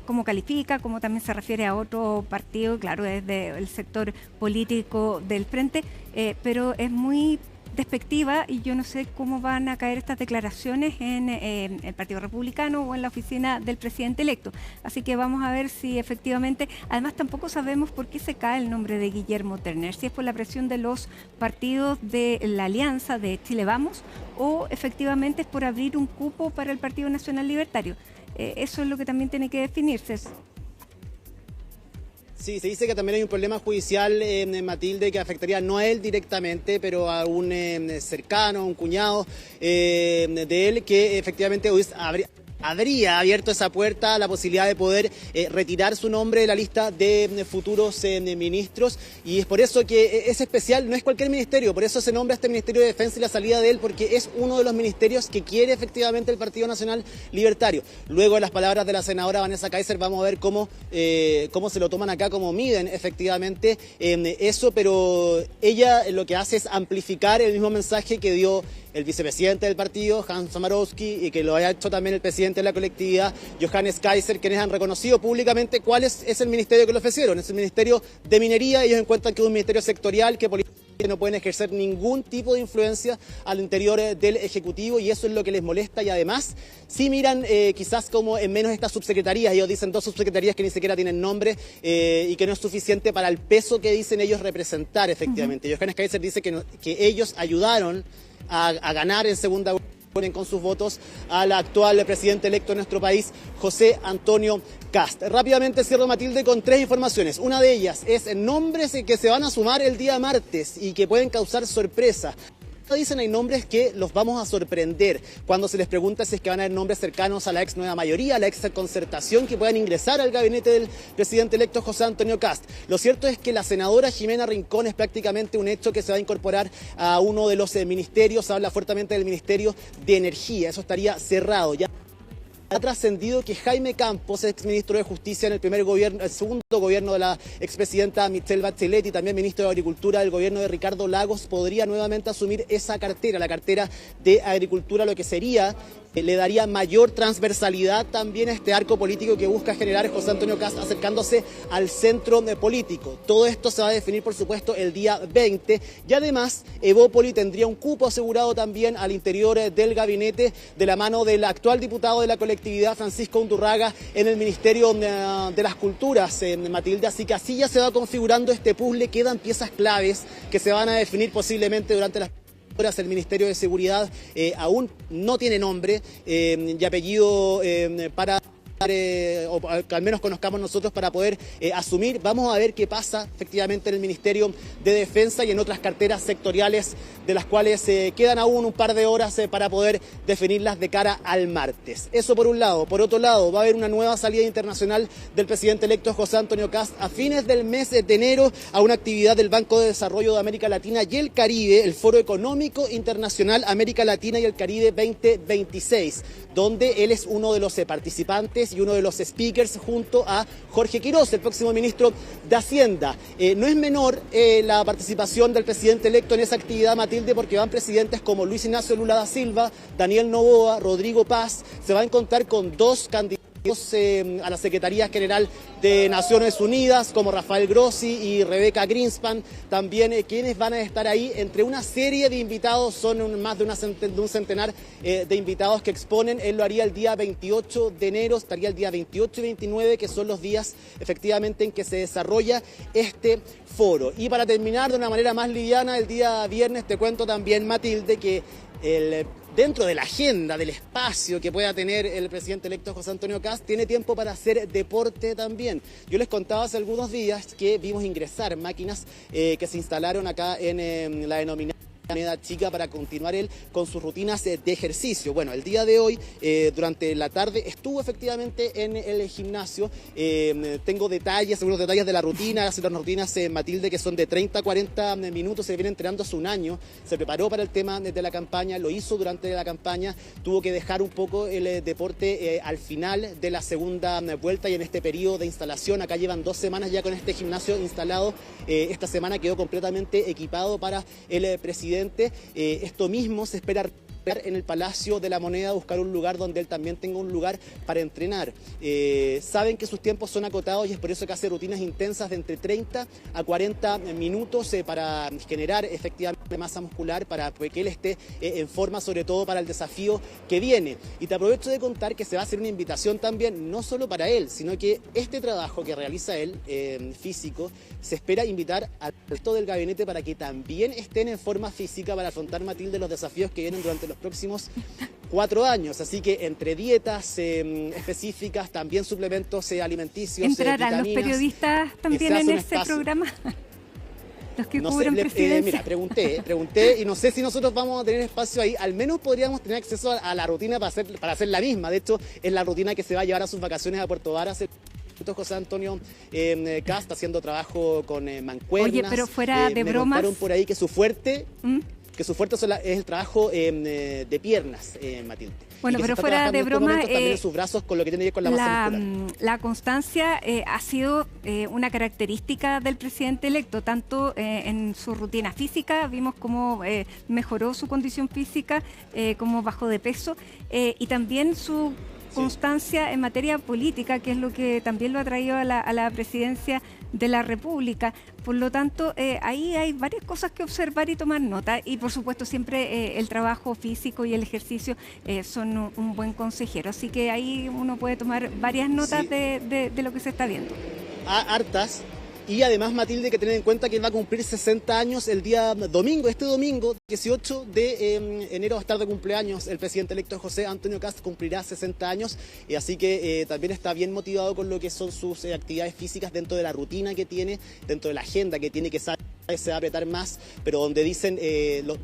Cómo califica, cómo también se refiere a otro partido, claro, es del sector político del Frente, pero es muy despectiva y yo no sé cómo van a caer estas declaraciones en el Partido Republicano o en la oficina del presidente electo. Así que vamos a ver si efectivamente, además tampoco sabemos por qué se cae el nombre de Guillermo Turner, si es por la presión de los partidos de la alianza de Chile Vamos o efectivamente es por abrir un cupo para el Partido Nacional Libertario. Eso es lo que también tiene que definirse. Sí, se dice que también hay un problema judicial, Matilde, que afectaría no a él directamente, pero a un cercano, un cuñado de él, que efectivamente habría abierto esa puerta a la posibilidad de poder retirar su nombre de la lista de futuros ministros, y es por eso que es especial, no es cualquier ministerio, por eso se nombra este Ministerio de Defensa y la salida de él, porque es uno de los ministerios que quiere efectivamente el Partido Nacional Libertario. Luego de las palabras de la senadora Vanessa Kaiser vamos a ver cómo se lo toman acá, cómo miden efectivamente eso, pero ella lo que hace es amplificar el mismo mensaje que dio el vicepresidente del partido, Hans Samarowski, y que lo haya hecho también el presidente de la colectividad, Johannes Kaiser, quienes han reconocido públicamente cuál es el ministerio que le ofrecieron. Es el Ministerio de Minería. Ellos encuentran que es un ministerio sectorial que políticamente no pueden ejercer ningún tipo de influencia al interior del Ejecutivo, y eso es lo que les molesta. Y además, sí miran quizás como en menos estas subsecretarías. Ellos dicen 2 subsecretarías que ni siquiera tienen nombre y que no es suficiente para el peso que dicen ellos representar efectivamente. Johannes Kaiser dice que ellos ayudaron a ganar en segunda vuelta ponen con sus votos al actual presidente electo de nuestro país, José Antonio Kast. Rápidamente cierro, Matilde, con 3 informaciones. Una de ellas es nombres que se van a sumar el día martes y que pueden causar sorpresa. Dicen hay nombres que los vamos a sorprender cuando se les pregunta si es que van a haber nombres cercanos a la ex nueva mayoría, a la ex concertación, que puedan ingresar al gabinete del presidente electo José Antonio Kast. Lo cierto es que la senadora Jimena Rincón es prácticamente un hecho que se va a incorporar a uno de los ministerios. Se habla fuertemente del Ministerio de Energía. Eso estaría cerrado ya. Ha trascendido que Jaime Campos, exministro de Justicia en el segundo gobierno de la expresidenta Michelle Bachelet y también ministro de Agricultura del gobierno de Ricardo Lagos, podría nuevamente asumir esa cartera, la cartera de Agricultura, lo que sería, le daría mayor transversalidad también a este arco político que busca generar José Antonio Kast, acercándose al centro político. Todo esto se va a definir, por supuesto, el día 20 y además Evópoli tendría un cupo asegurado también al interior del gabinete de la mano del actual diputado de la colectividad, Francisco Undurraga, en el Ministerio de las Culturas, Matilde. Así que así ya se va configurando este puzzle. Quedan piezas claves que se van a definir posiblemente durante las horas. El Ministerio de Seguridad aún no tiene nombre y apellido para... o que al menos conozcamos nosotros para poder asumir. Vamos a ver qué pasa efectivamente en el Ministerio de Defensa y en otras carteras sectoriales de las cuales quedan aún un par de horas para poder definirlas de cara al martes. Eso por un lado. Por otro lado, va a haber una nueva salida internacional del presidente electo José Antonio Kast a fines del mes de enero a una actividad del Banco de Desarrollo de América Latina y el Caribe, el Foro Económico Internacional América Latina y el Caribe 2026, donde él es uno de los participantes y uno de los speakers junto a Jorge Quiroz, el próximo ministro de Hacienda. No es menor la participación del presidente electo en esa actividad, Matilde, porque van presidentes como Luis Ignacio Lula da Silva, Daniel Noboa, Rodrigo Paz. Se va a encontrar con 2 candidatos a la Secretaría General de Naciones Unidas, como Rafael Grossi y Rebeca Greenspan, también quienes van a estar ahí, entre una serie de invitados, son más de un centenar de invitados que exponen. Él lo haría el día 28 de enero, estaría el día 28 y 29, que son los días efectivamente en que se desarrolla este foro. Y para terminar de una manera más liviana, el día viernes te cuento también, Matilde, que dentro de la agenda, del espacio que pueda tener el presidente electo José Antonio Kast, tiene tiempo para hacer deporte también. Yo les contaba hace algunos días que vimos ingresar máquinas que se instalaron acá en la denominada Alameda Chica para continuar él con sus rutinas de ejercicio. Bueno, el día de hoy, durante la tarde, estuvo efectivamente en el gimnasio. Tengo algunos detalles de la rutina. Hace las rutinas, Matilde, que son de 30 a 40 minutos. Se viene entrenando hace un año. Se preparó para el tema de la campaña, lo hizo durante la campaña. Tuvo que dejar un poco el deporte al final de la segunda vuelta y en este periodo de instalación. Acá llevan 2 semanas ya con este gimnasio instalado. Esta semana quedó completamente equipado para el presidente. Esto mismo se espera en el Palacio de la Moneda, buscar un lugar donde él también tenga un lugar para entrenar. Saben que sus tiempos son acotados y es por eso que hace rutinas intensas de entre 30 a 40 minutos para generar efectivamente masa muscular, para que él esté en forma, sobre todo para el desafío que viene. Y te aprovecho de contar que se va a hacer una invitación también, no solo para él, sino que este trabajo que realiza él, físico, se espera invitar al resto del gabinete para que también estén en forma física para afrontar, Matilde, los desafíos que vienen durante los próximos 4 años. Así que entre dietas específicas, también suplementos alimenticios, ¿entrarán vitaminas, los periodistas también en ese programa? Los que cubren presidencia. Mira, pregunté y no sé si nosotros vamos a tener espacio ahí. Al menos podríamos tener acceso a la rutina para hacer la misma. De hecho, es la rutina que se va a llevar a sus vacaciones a Puerto Varas. José Antonio Kast haciendo trabajo con mancuernas. Oye, pero fuera de bromas. Me contaron por ahí que su fuerte es el trabajo de piernas, Matilde. Bueno, pero fuera de broma, también en sus brazos con lo que tiene que ver con la masa muscular. La constancia ha sido una característica del presidente electo, tanto en su rutina física, vimos cómo mejoró su condición física, cómo bajó de peso, y también su constancia en materia política, que es lo que también lo ha traído a la presidencia de la República. Por lo tanto, ahí hay varias cosas que observar y tomar nota, y por supuesto siempre el trabajo físico y el ejercicio son un buen consejero, así que ahí uno puede tomar varias notas de lo que se está viendo. Hartas. Y además, Matilde, hay que tener en cuenta que va a cumplir 60 años el día domingo, este domingo, 18 de enero, va a estar de cumpleaños el presidente electo José Antonio Kast, cumplirá 60 años, así que también está bien motivado con lo que son sus actividades físicas dentro de la rutina que tiene, dentro de la agenda que tiene, que se va a apretar más, pero donde dicen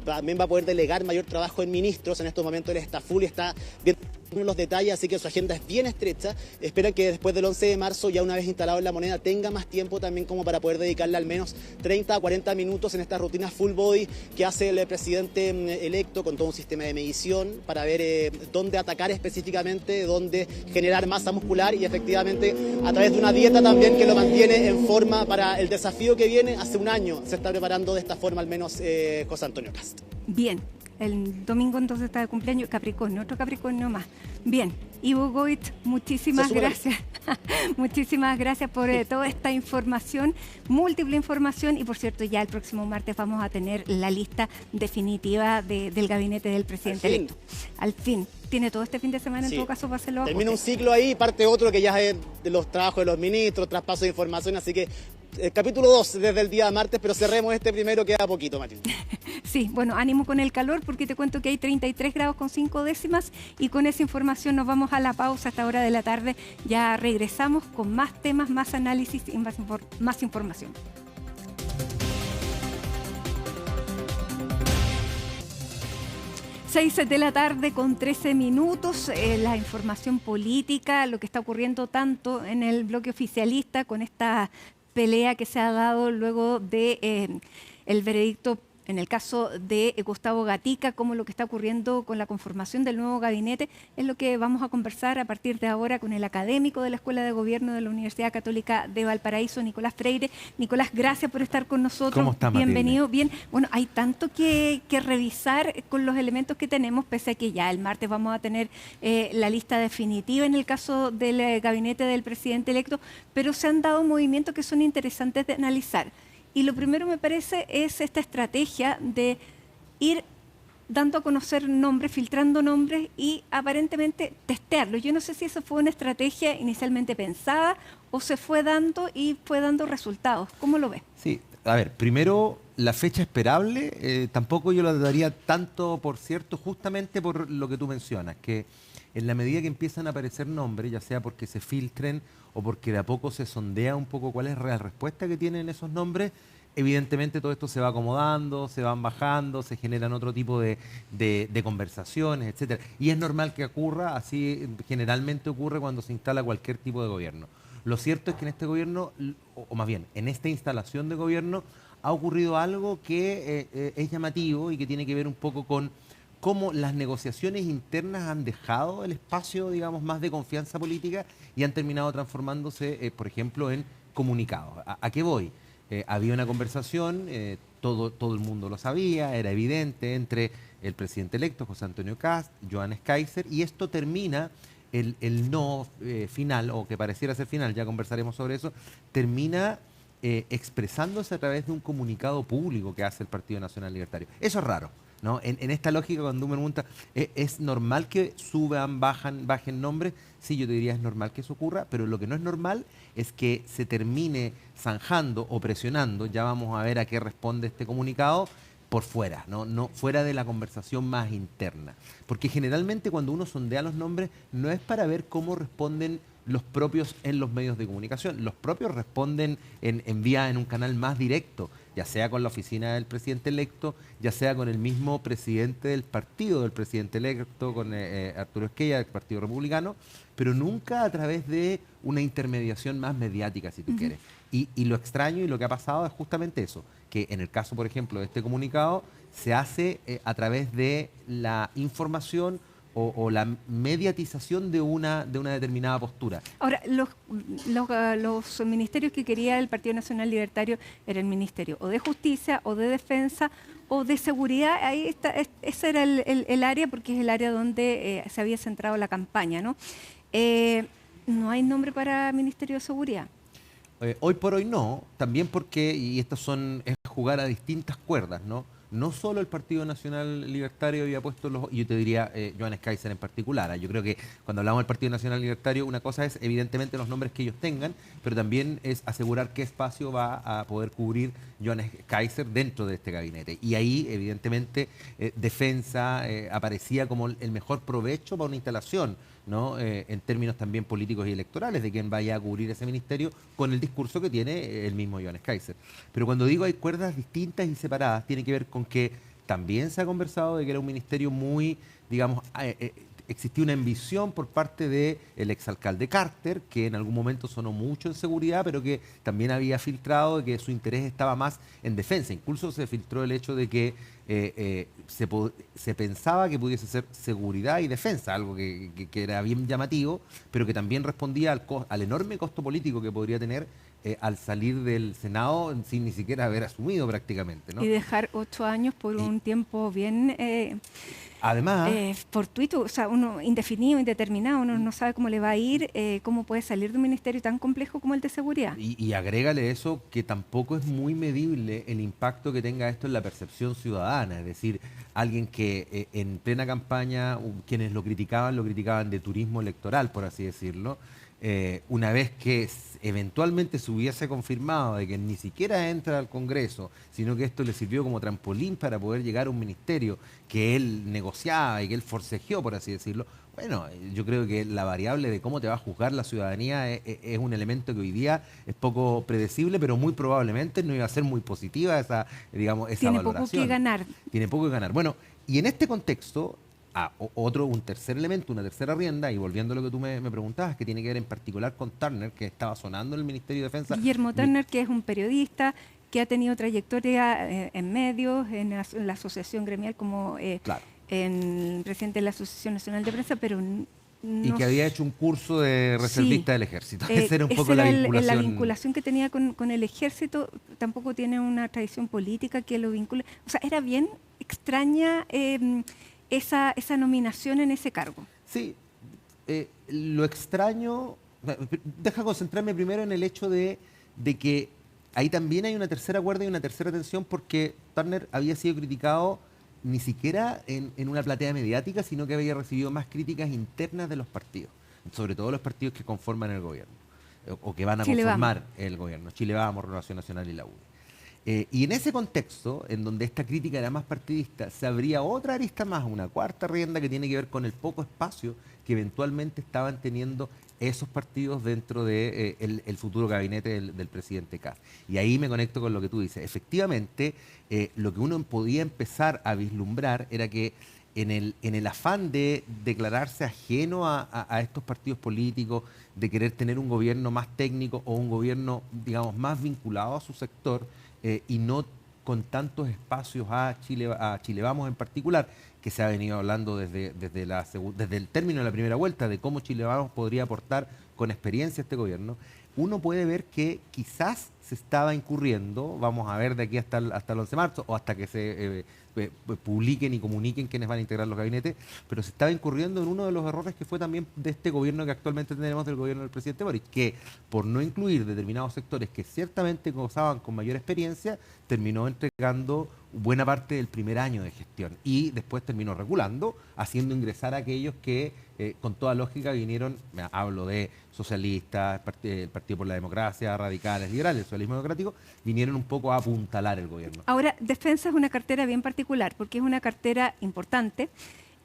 también va a poder delegar mayor trabajo en ministros. En estos momentos él está full y está viendo los detalles, así que su agenda es bien estrecha. Esperan que después del 11 de marzo, ya una vez instalado en La Moneda, tenga más tiempo también como para poder dedicarle al menos 30 a 40 minutos en estas rutinas full body que hace el presidente electo, con todo un sistema de medición para ver dónde atacar específicamente, dónde generar masa muscular, y efectivamente a través de una dieta también que lo mantiene en forma para el desafío que viene. Hace un año se está preparando de esta forma al menos José Antonio Kast. Bien, el domingo entonces está de cumpleaños Capricornio, otro Capricornio más. Bien, Ivo Goit, muchísimas gracias. Muchísimas gracias por toda esta información, múltiple información, y por cierto, ya el próximo martes vamos a tener la lista definitiva del gabinete del presidente electo. Al fin. Tiene todo este fin de semana, en todo caso, para hacerlo. Termina un ciclo ahí, parte otro que ya es de los trabajos de los ministros, traspaso de información, así que el capítulo 2 desde el día martes, pero cerremos este primero, queda poquito, Matilde. Sí, bueno, ánimo con el calor, porque te cuento que hay 33 grados con 5 décimas, y con esa información nos vamos a la pausa. Hasta hora de la tarde ya regresamos con más temas, más análisis y más información. De la tarde con 13 minutos, la información política, lo que está ocurriendo tanto en el bloque oficialista con esta pelea que se ha dado luego de el veredicto en el caso de Gustavo Gatica, como lo que está ocurriendo con la conformación del nuevo gabinete, es lo que vamos a conversar a partir de ahora con el académico de la Escuela de Gobierno de la Universidad Católica de Valparaíso, Nicolás Freire. Nicolás, gracias por estar con nosotros. ¿Cómo estás, Bienvenido. Bien, bueno, hay tanto que revisar con los elementos que tenemos, pese a que ya el martes vamos a tener la lista definitiva en el caso del gabinete del presidente electo, pero se han dado movimientos que son interesantes de analizar. Y lo primero, me parece, es esta estrategia de ir dando a conocer nombres, filtrando nombres y aparentemente testearlos. Yo no sé si eso fue una estrategia inicialmente pensada o se fue dando y fue dando resultados. ¿Cómo lo ves? Sí, a ver, primero, la fecha esperable, tampoco yo la daría tanto por cierto, justamente por lo que tú mencionas, que en la medida que empiezan a aparecer nombres, ya sea porque se filtren o porque de a poco se sondea un poco cuál es la respuesta que tienen esos nombres, evidentemente todo esto se va acomodando, se van bajando, se generan otro tipo de conversaciones, etcétera. Y es normal que ocurra, así generalmente ocurre cuando se instala cualquier tipo de gobierno. Lo cierto es que en este gobierno, o más bien, en esta instalación de gobierno, ha ocurrido algo que es llamativo y que tiene que ver un poco con cómo las negociaciones internas han dejado el espacio, digamos, más de confianza política y han terminado transformándose, por ejemplo, en comunicados. ¿A qué voy? Había una conversación, todo el mundo lo sabía, era evidente, entre el presidente electo, José Antonio Kast, Johannes Kaiser, y esto termina, el no final, o que pareciera ser final, ya conversaremos sobre eso, termina expresándose a través de un comunicado público que hace el Partido Nacional Libertario. Eso es raro, ¿no? En esta lógica, cuando uno me pregunta, ¿es normal que suban, bajen nombres? Sí, yo te diría es normal que eso ocurra, pero lo que no es normal es que se termine zanjando o presionando, ya vamos a ver a qué responde este comunicado, por fuera, no fuera de la conversación más interna. Porque generalmente cuando uno sondea los nombres no es para ver cómo responden los propios en los medios de comunicación. Los propios responden en vía, en un canal más directo, ya sea con la oficina del presidente electo, ya sea con el mismo presidente del partido del presidente electo, con Arturo Esquella, del Partido Republicano, pero nunca a través de una intermediación más mediática, si tú quieres. Y lo extraño y lo que ha pasado es justamente eso, que en el caso, por ejemplo, de este comunicado, se hace a través de la información o la mediatización de una determinada postura. Ahora, los ministerios que quería el Partido Nacional Libertario era el Ministerio o de Justicia, o de Defensa, o de Seguridad. Ahí está, ese era el área, porque es el área donde se había centrado la campaña, ¿no? No hay nombre para Ministerio de Seguridad. Hoy por hoy no, también porque, y estas es jugar a distintas cuerdas, ¿no? no solo el Partido Nacional Libertario había puesto los... Yo te diría Johannes Kaiser en particular. Yo creo que cuando hablamos del Partido Nacional Libertario, una cosa es evidentemente los nombres que ellos tengan, pero también es asegurar qué espacio va a poder cubrir Johannes Kaiser dentro de este gabinete. Y ahí, evidentemente, defensa aparecía como el mejor provecho para una instalación, ¿no? En términos también políticos y electorales, de quién vaya a cubrir ese ministerio, con el discurso que tiene el mismo Johannes Kaiser. Pero cuando digo hay cuerdas distintas y separadas, tiene que ver con que también se ha conversado de que era un ministerio muy, digamos, existía una ambición por parte del exalcalde Carter, que en algún momento sonó mucho en seguridad, pero que también había filtrado de que su interés estaba más en defensa. Incluso se filtró el hecho de que se pensaba que pudiese ser seguridad y defensa, algo que era bien llamativo, pero que también respondía al enorme costo político que podría tener al salir del Senado sin ni siquiera haber asumido prácticamente, ¿no? Y dejar 8 años por un tiempo bien además fortuito, o sea, uno indefinido, indeterminado, uno no sabe cómo le va a ir, cómo puede salir de un ministerio tan complejo como el de seguridad. Y agrégale eso, que tampoco es muy medible el impacto que tenga esto en la percepción ciudadana, es decir, alguien que en plena campaña, quienes lo criticaban de turismo electoral, por así decirlo. Una vez que eventualmente se hubiese confirmado de que ni siquiera entra al Congreso, sino que esto le sirvió como trampolín para poder llegar a un ministerio que él negociaba y que él forcejeó, por así decirlo, bueno, yo creo que la variable de cómo te va a juzgar la ciudadanía es un elemento que hoy día es poco predecible, pero muy probablemente no iba a ser muy positiva esa, digamos, esa Tiene valoración. poco que ganar. Tiene poco que ganar. Bueno, y en este contexto, un tercer elemento, una tercera rienda, y volviendo a lo que tú me preguntabas, que tiene que ver en particular con Turner, que estaba sonando en el Ministerio de Defensa. Guillermo Turner, que es un periodista que ha tenido trayectoria en medios, en la asociación gremial como claro, en presidente de la Asociación Nacional de Prensa, pero y que había hecho un curso de reservista del ejército. Esa era un poco la vinculación. La vinculación que tenía con el ejército. Tampoco tiene una tradición política que lo vincule. O sea, era bien extraña esa nominación en ese cargo. Sí, lo extraño, deja concentrarme primero en el hecho de que ahí también hay una tercera cuerda y una tercera tensión, porque Turner había sido criticado ni siquiera en una platea mediática, sino que había recibido más críticas internas de los partidos, sobre todo los partidos que conforman el gobierno, o que van a conformar el gobierno, Chile Vamos, Renovación Nacional y la UDI. Y en ese contexto, en donde esta crítica era más partidista, se abría otra arista más, una cuarta rienda que tiene que ver con el poco espacio que eventualmente estaban teniendo esos partidos dentro de el futuro gabinete del presidente Kast. Y ahí me conecto con lo que tú dices. Efectivamente, lo que uno podía empezar a vislumbrar era que en el afán de declararse ajeno a estos partidos políticos, de querer tener un gobierno más técnico o un gobierno, digamos, más vinculado a su sector, y no con tantos espacios a Chile Vamos en particular, que se ha venido hablando desde el término de la primera vuelta, de cómo Chile Vamos podría aportar con experiencia a este gobierno, uno puede ver que quizás se estaba incurriendo, vamos a ver de aquí hasta el 11 de marzo, o hasta que se publiquen y comuniquen quiénes van a integrar los gabinetes, pero se estaba incurriendo en uno de los errores que fue también de este gobierno que actualmente tenemos, del gobierno del presidente Boric, que por no incluir determinados sectores que ciertamente gozaban con mayor experiencia, terminó entregando buena parte del primer año de gestión y después terminó regulando, haciendo ingresar a aquellos que con toda lógica vinieron, hablo de socialistas, el Partido por la Democracia, radicales, liberales, el socialismo democrático, vinieron un poco a apuntalar el gobierno. Ahora, defensa es una cartera bien particular, porque es una cartera importante,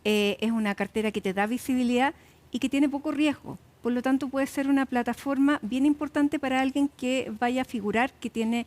es una cartera que te da visibilidad y que tiene poco riesgo. Por lo tanto, puede ser una plataforma bien importante para alguien que vaya a figurar, que tiene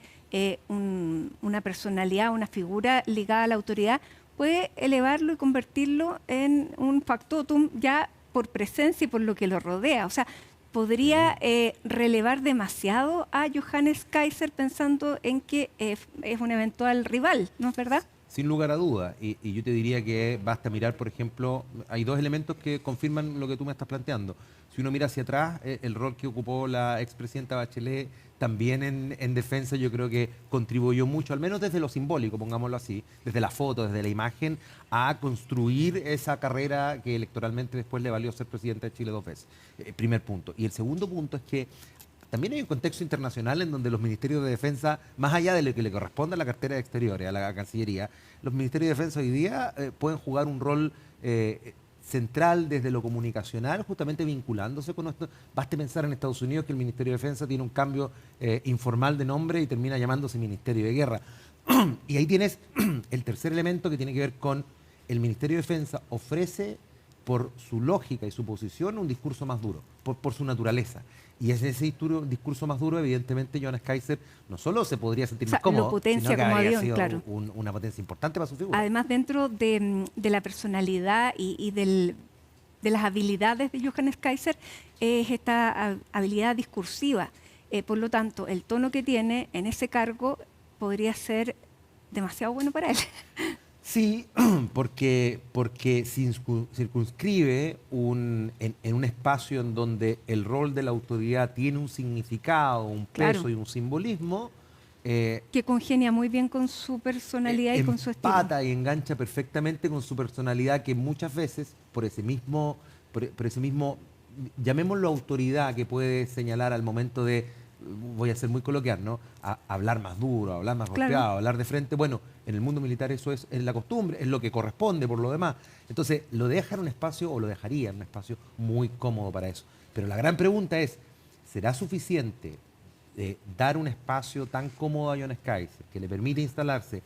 una personalidad, una figura ligada a la autoridad, puede elevarlo y convertirlo en un factotum ya por presencia y por lo que lo rodea. O sea, podría relevar demasiado a Johannes Kaiser pensando en que es un eventual rival, ¿no es verdad? Sin lugar a duda, y yo te diría que basta mirar, por ejemplo, hay dos elementos que confirman lo que tú me estás planteando. Si uno mira hacia atrás, el rol que ocupó la expresidenta Bachelet también en defensa, yo creo que contribuyó mucho, al menos desde lo simbólico, pongámoslo así, desde la foto, desde la imagen, a construir esa carrera que electoralmente después le valió ser presidenta de Chile 2 veces. Primer punto. Y el segundo punto es que también hay un contexto internacional en donde los ministerios de defensa, más allá de lo que le corresponde a la cartera de Exteriores, a la Cancillería, los ministerios de defensa hoy día pueden jugar un rol central desde lo comunicacional, justamente vinculándose con esto. Baste pensar en Estados Unidos que el Ministerio de Defensa tiene un cambio informal de nombre y termina llamándose Ministerio de Guerra. Y ahí tienes el tercer elemento que tiene que ver con el Ministerio de Defensa ofrece por su lógica y su posición un discurso más duro, por su naturaleza. Y ese discurso más duro, evidentemente, Johannes Kaiser no solo se podría sentir más cómodo, lo potencia sino que como habría avión, sido claro. una potencia importante para su figura. Además, dentro de la personalidad y de las habilidades de Johannes Kaiser, es esta habilidad discursiva. Por lo tanto, el tono que tiene en ese cargo podría ser demasiado bueno para él. Sí, porque circunscribe en un espacio en donde el rol de la autoridad tiene un significado, un peso Claro. y un simbolismo. Que congenia muy bien con su personalidad y con su estilo. Empata y engancha perfectamente con su personalidad, que muchas veces, por ese mismo, llamémoslo autoridad, que puede señalar al momento de, voy a ser muy coloquial, ¿no? Hablar más duro, hablar más golpeado, Claro. hablar de frente. Bueno, en el mundo militar eso es la costumbre, es lo que corresponde por lo demás. Entonces, lo deja en un espacio, o lo dejaría en un espacio muy cómodo para eso. Pero la gran pregunta es, ¿será suficiente dar un espacio tan cómodo a Johannes Kaiser, que le permite instalarse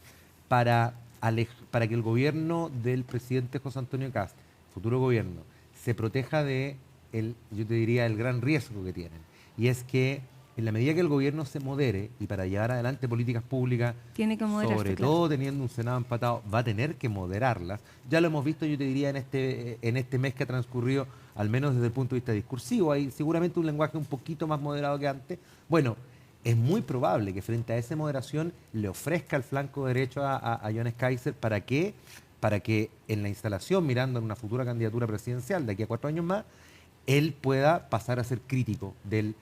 para que el gobierno del presidente José Antonio Kast, futuro gobierno, se proteja yo te diría, el gran riesgo que tienen? Y es que en la medida que el gobierno se modere y para llevar adelante políticas públicas, Tiene que moderarse, sobre claro. todo teniendo un Senado empatado, va a tener que moderarlas. Ya lo hemos visto, yo te diría, en este mes que ha transcurrido, al menos desde el punto de vista discursivo. Hay seguramente un lenguaje un poquito más moderado que antes. Bueno, es muy probable que frente a esa moderación le ofrezca el flanco derecho a Johannes Kaiser para que en la instalación, mirando en una futura candidatura presidencial de aquí a 4 años más, él pueda pasar a ser crítico del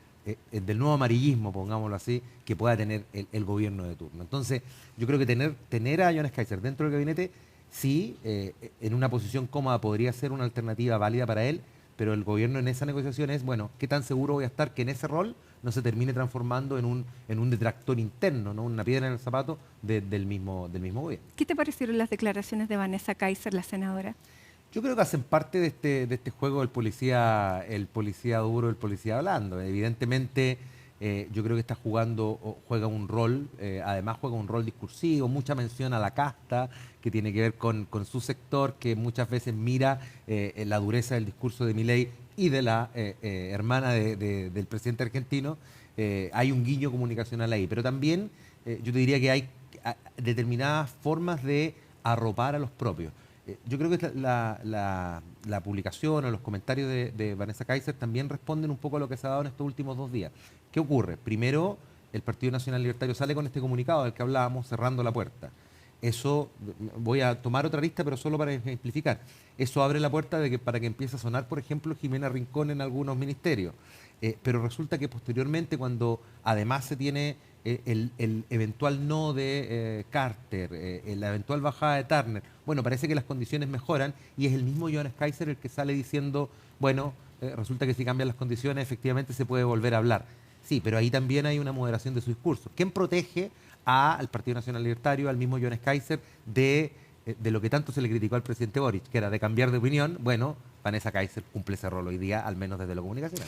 nuevo amarillismo, pongámoslo así, que pueda tener el gobierno de turno. Entonces, yo creo que tener a Johannes Kaiser dentro del gabinete, sí, en una posición cómoda podría ser una alternativa válida para él, pero el gobierno en esa negociación es, bueno, ¿qué tan seguro voy a estar que en ese rol no se termine transformando en un detractor interno, ¿no? Una piedra en el zapato del mismo gobierno? ¿Qué te parecieron las declaraciones de Vanessa Kaiser, la senadora? Yo creo que hacen parte de este juego del policía duro, el policía blando. Evidentemente, yo creo que juega un rol, además juega un rol discursivo, mucha mención a la casta, que tiene que ver con su sector, que muchas veces mira la dureza del discurso de Milei y de la hermana del presidente argentino. Hay un guiño comunicacional ahí, pero también yo te diría que hay determinadas formas de arropar a los propios. Yo creo que la publicación o los comentarios de Vanessa Kaiser también responden un poco a lo que se ha dado en estos últimos 2 días. ¿Qué ocurre? Primero, el Partido Nacional Libertario sale con este comunicado del que hablábamos, cerrando la puerta. Eso, voy a tomar otra lista, pero solo para ejemplificar. Eso abre la puerta para que empiece a sonar, por ejemplo, Jimena Rincón en algunos ministerios. Pero resulta que posteriormente, cuando además se tiene el eventual no de Carter, la eventual bajada de Turner, bueno, parece que las condiciones mejoran y es el mismo Johannes Kaiser el que sale diciendo, bueno, resulta que si cambian las condiciones efectivamente se puede volver a hablar. Sí, pero ahí también hay una moderación de su discurso. ¿Quién protege al Partido Nacional Libertario, al mismo Johannes Kaiser, de lo que tanto se le criticó al presidente Boric, que era de cambiar de opinión? Bueno, Vanessa Kaiser cumple ese rol hoy día, al menos desde lo comunicacional.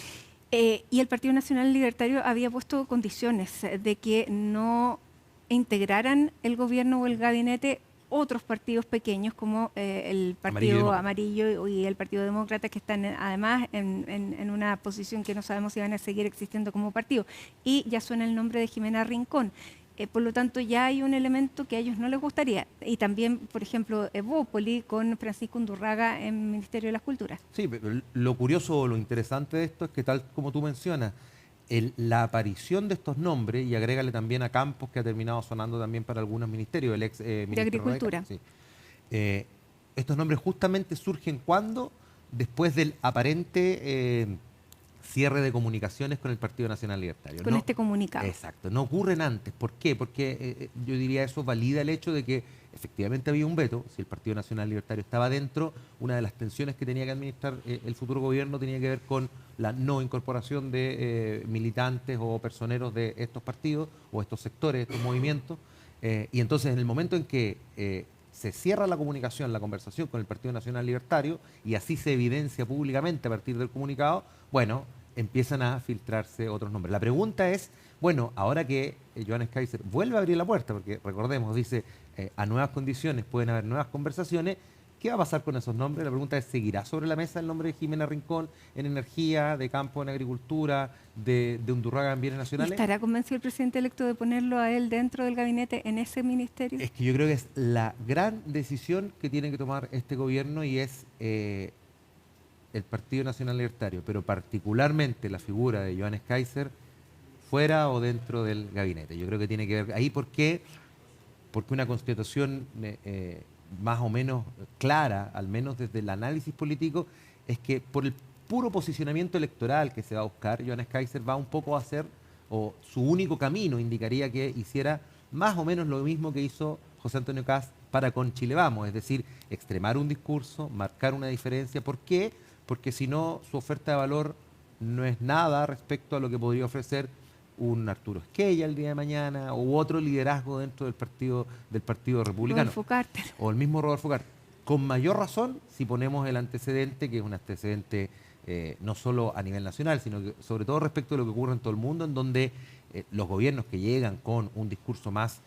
Y el Partido Nacional Libertario había puesto condiciones de que no integraran el gobierno o el gabinete otros partidos pequeños como el Partido Amarillo y el Partido Demócrata, que están además en una posición que no sabemos si van a seguir existiendo como partido. Y ya suena el nombre de Jimena Rincón. Por lo tanto, ya hay un elemento que a ellos no les gustaría. Y también, por ejemplo, Evópoli con Francisco Undurraga en Ministerio de las Culturas. Sí, pero lo curioso o lo interesante de esto es que, tal como tú mencionas, la aparición de estos nombres, y agrégale también a Campos, que ha terminado sonando también para algunos ministerios, el ex ministro de Agricultura. Sí. Estos nombres justamente surgen cuando, después del aparente cierre de comunicaciones con el Partido Nacional Libertario. Con este comunicado. Exacto, no ocurren antes. ¿Por qué? Porque yo diría eso valida el hecho de que efectivamente había un veto. Si el Partido Nacional Libertario estaba dentro, una de las tensiones que tenía que administrar el futuro gobierno tenía que ver con la no incorporación de militantes o personeros de estos partidos o estos sectores, estos movimientos. Y entonces en el momento en que se cierra la comunicación, la conversación con el Partido Nacional Libertario y así se evidencia públicamente a partir del comunicado, bueno, empiezan a filtrarse otros nombres. La pregunta es, bueno, ahora que Johannes Kaiser vuelve a abrir la puerta, porque recordemos, dice, a nuevas condiciones pueden haber nuevas conversaciones, ¿qué va a pasar con esos nombres? La pregunta es, ¿seguirá sobre la mesa el nombre de Jimena Rincón en energía, de Campo en agricultura, de Undurraga en bienes nacionales? ¿Estará convencido el presidente electo de ponerlo a él dentro del gabinete en ese ministerio? Es que yo creo que es la gran decisión que tiene que tomar este gobierno y es el Partido Nacional Libertario, pero particularmente la figura de Johannes Kaiser fuera o dentro del gabinete. Yo creo que tiene que ver ahí. ¿Por qué? Porque una constatación más o menos clara, al menos desde el análisis político, es que por el puro posicionamiento electoral que se va a buscar, Johannes Kaiser va un poco a hacer, o su único camino indicaría que hiciera más o menos lo mismo que hizo José Antonio Kast para con Chile Vamos, es decir, extremar un discurso, marcar una diferencia. ¿Por qué? Porque si no, su oferta de valor no es nada respecto a lo que podría ofrecer un Arturo Esquella el día de mañana u otro liderazgo dentro del partido republicano. Rodolfo Carter. O el mismo Rodolfo Carter. Con mayor razón si ponemos el antecedente, que es un antecedente no solo a nivel nacional, sino que sobre todo respecto de lo que ocurre en todo el mundo, en donde los gobiernos que llegan con un discurso más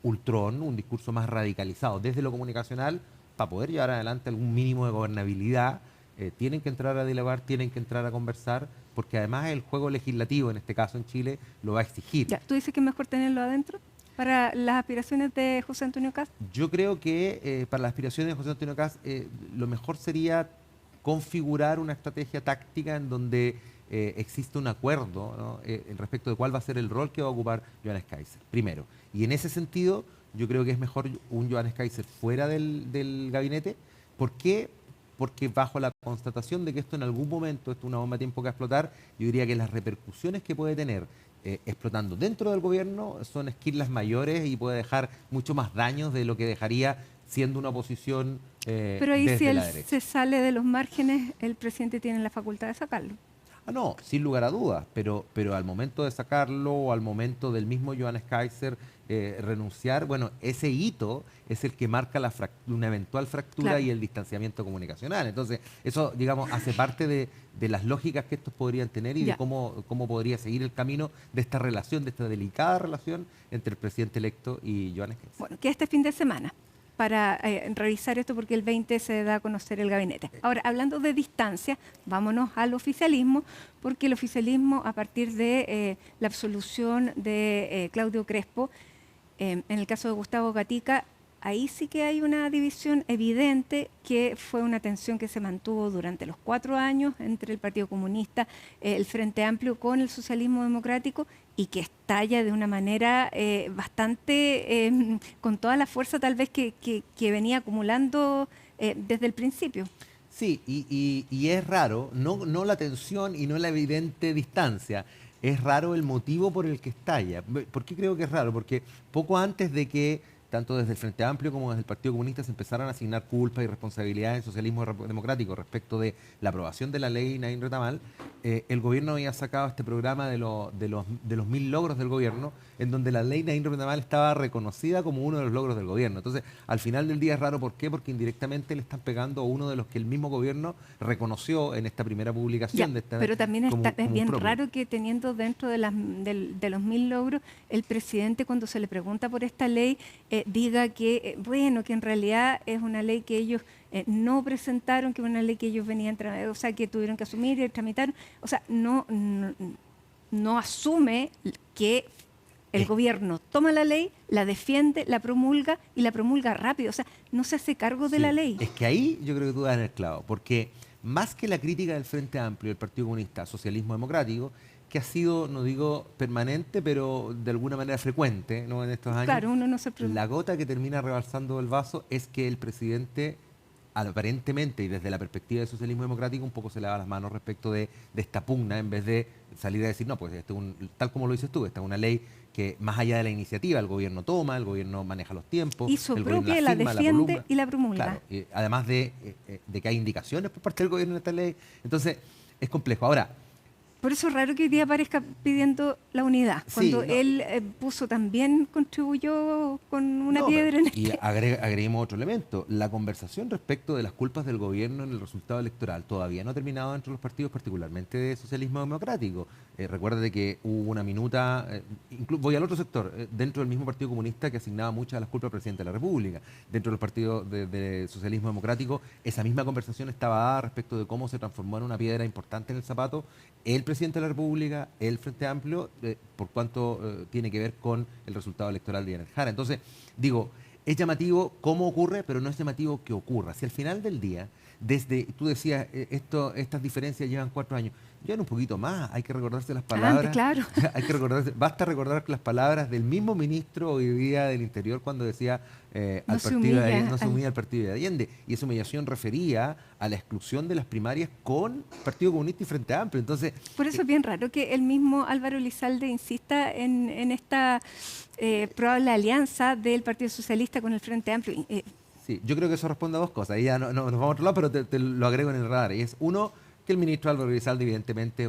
ultrón, un discurso más radicalizado desde lo comunicacional, para poder llevar adelante algún mínimo de gobernabilidad, tienen que entrar a dialogar, tienen que entrar a conversar, porque además el juego legislativo, en este caso en Chile, lo va a exigir. Ya, ¿tú dices que es mejor tenerlo adentro para las aspiraciones de José Antonio Kast? Yo creo que para las aspiraciones de José Antonio Kast lo mejor sería configurar una estrategia táctica en donde existe un acuerdo, ¿no? Respecto de cuál va a ser el rol que va a ocupar Johannes Kaiser, primero. Y en ese sentido, yo creo que es mejor un Johannes Kaiser fuera del gabinete. ¿Por qué? Porque bajo la constatación de que esto en algún momento, esto es una bomba de tiempo que va a explotar, yo diría que las repercusiones que puede tener explotando dentro del gobierno son esquirlas mayores y puede dejar mucho más daños de lo que dejaría siendo una oposición Pero ahí desde si él la derecha. se sale de los márgenes, el presidente tiene la facultad de sacarlo. Ah, no, sin lugar a dudas, pero al momento de sacarlo o al momento del mismo Johannes Kaiser renunciar, bueno, ese hito es el que marca una eventual fractura, claro, y el distanciamiento comunicacional. Entonces, eso, digamos, hace parte de las lógicas que estos podrían tener y de cómo podría seguir el camino de esta relación, de esta delicada relación entre el presidente electo y Johannes Kaiser. Bueno, que este fin de semana para revisar esto, porque el 20 se da a conocer el gabinete. Ahora, hablando de distancia, vámonos al oficialismo, porque el oficialismo, a partir de la absolución de Claudio Crespo, en el caso de Gustavo Gatica, ahí sí que hay una división evidente, que fue una tensión que se mantuvo durante los 4 años entre el Partido Comunista, el Frente Amplio con el socialismo democrático, y que estalla de una manera bastante, con toda la fuerza tal vez que venía acumulando desde el principio. Sí, y es raro, no la tensión y no la evidente distancia, es raro el motivo por el que estalla. ¿Por qué creo que es raro? Porque poco antes de que tanto desde el Frente Amplio como desde el Partido Comunista se empezaron a asignar culpas y responsabilidades en socialismo democrático respecto de la aprobación de la ley Naín Retamal, el gobierno había sacado este programa de los 1000 logros del gobierno, en donde la ley Naín Retamal estaba reconocida como uno de los logros del gobierno. Entonces, al final del día es raro. ¿Por qué? Porque indirectamente le están pegando a uno de los que el mismo gobierno reconoció en esta primera publicación. Pero también es bien raro que, teniendo dentro de los 1000 logros, el presidente, cuando se le pregunta por esta ley, diga que, bueno, que en realidad es una ley que ellos no presentaron, que es una ley que ellos venían, o sea, que tuvieron que asumir y tramitar. O sea, no asume que el gobierno toma la ley, la defiende, la promulga y la promulga rápido. O sea, no se hace cargo de la ley. Es que ahí yo creo que tú das en el clavo, porque más que la crítica del Frente Amplio, del Partido Comunista, socialismo democrático, que ha sido, no digo permanente, pero de alguna manera frecuente, ¿no?, en estos años. Claro, uno no se preocupa. La gota que termina rebalsando el vaso es que el presidente aparentemente y desde la perspectiva del socialismo democrático un poco se lava las manos respecto de esta pugna, en vez de salir a decir, no, pues tal como lo dices tú, esta es una ley que más allá de la iniciativa el gobierno toma, el gobierno maneja los tiempos, hizo el propia, gobierno la firma, defiende la y la promulga. Claro, además de que hay indicaciones por parte del gobierno en esta ley. Entonces, es complejo. Ahora, por eso es raro que hoy día aparezca pidiendo la unidad, cuando él puso también, contribuyó con una piedra en y agreguemos otro elemento. La conversación respecto de las culpas del gobierno en el resultado electoral todavía no ha terminado entre los partidos, particularmente de socialismo democrático. Recuérdate que hubo una minuta, voy al otro sector, dentro del mismo Partido Comunista que asignaba muchas de las culpas al presidente de la República. Dentro de los partidos de socialismo democrático, esa misma conversación estaba dada respecto de cómo se transformó en una piedra importante en el zapato el presidente de la República, el Frente Amplio, por cuanto tiene que ver con el resultado electoral de Yanet Jara. Entonces, digo, es llamativo cómo ocurre, pero no es llamativo que ocurra. Si al final del día, tú decías, estas diferencias llevan 4 años, llevan un poquito más, hay que recordarse las palabras. Claro. Hay que basta recordar las palabras del mismo ministro hoy día del Interior cuando decía no se humilla al partido de Allende. Y esa humillación refería a la exclusión de las primarias con Partido Comunista y Frente Amplio. Entonces, por eso es bien raro que el mismo Álvaro Elizalde insista en esta probable alianza del Partido Socialista con el Frente Amplio. Sí, yo creo que eso responde a 2 cosas. Ahí ya nos vamos a otro lado, pero te lo agrego en el radar. Y es uno, que el ministro Álvaro Elizalde evidentemente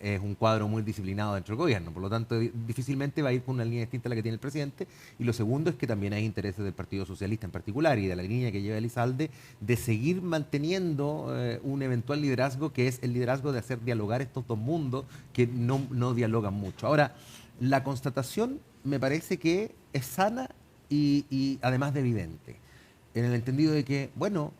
es un cuadro muy disciplinado dentro del gobierno, por lo tanto difícilmente va a ir con una línea distinta a la que tiene el presidente. Y lo segundo es que también hay intereses del Partido Socialista en particular y de la línea que lleva Elizalde de seguir manteniendo un eventual liderazgo que es el liderazgo de hacer dialogar estos dos mundos que no dialogan mucho. Ahora, la constatación me parece que es sana y además de evidente, en el entendido de que, bueno,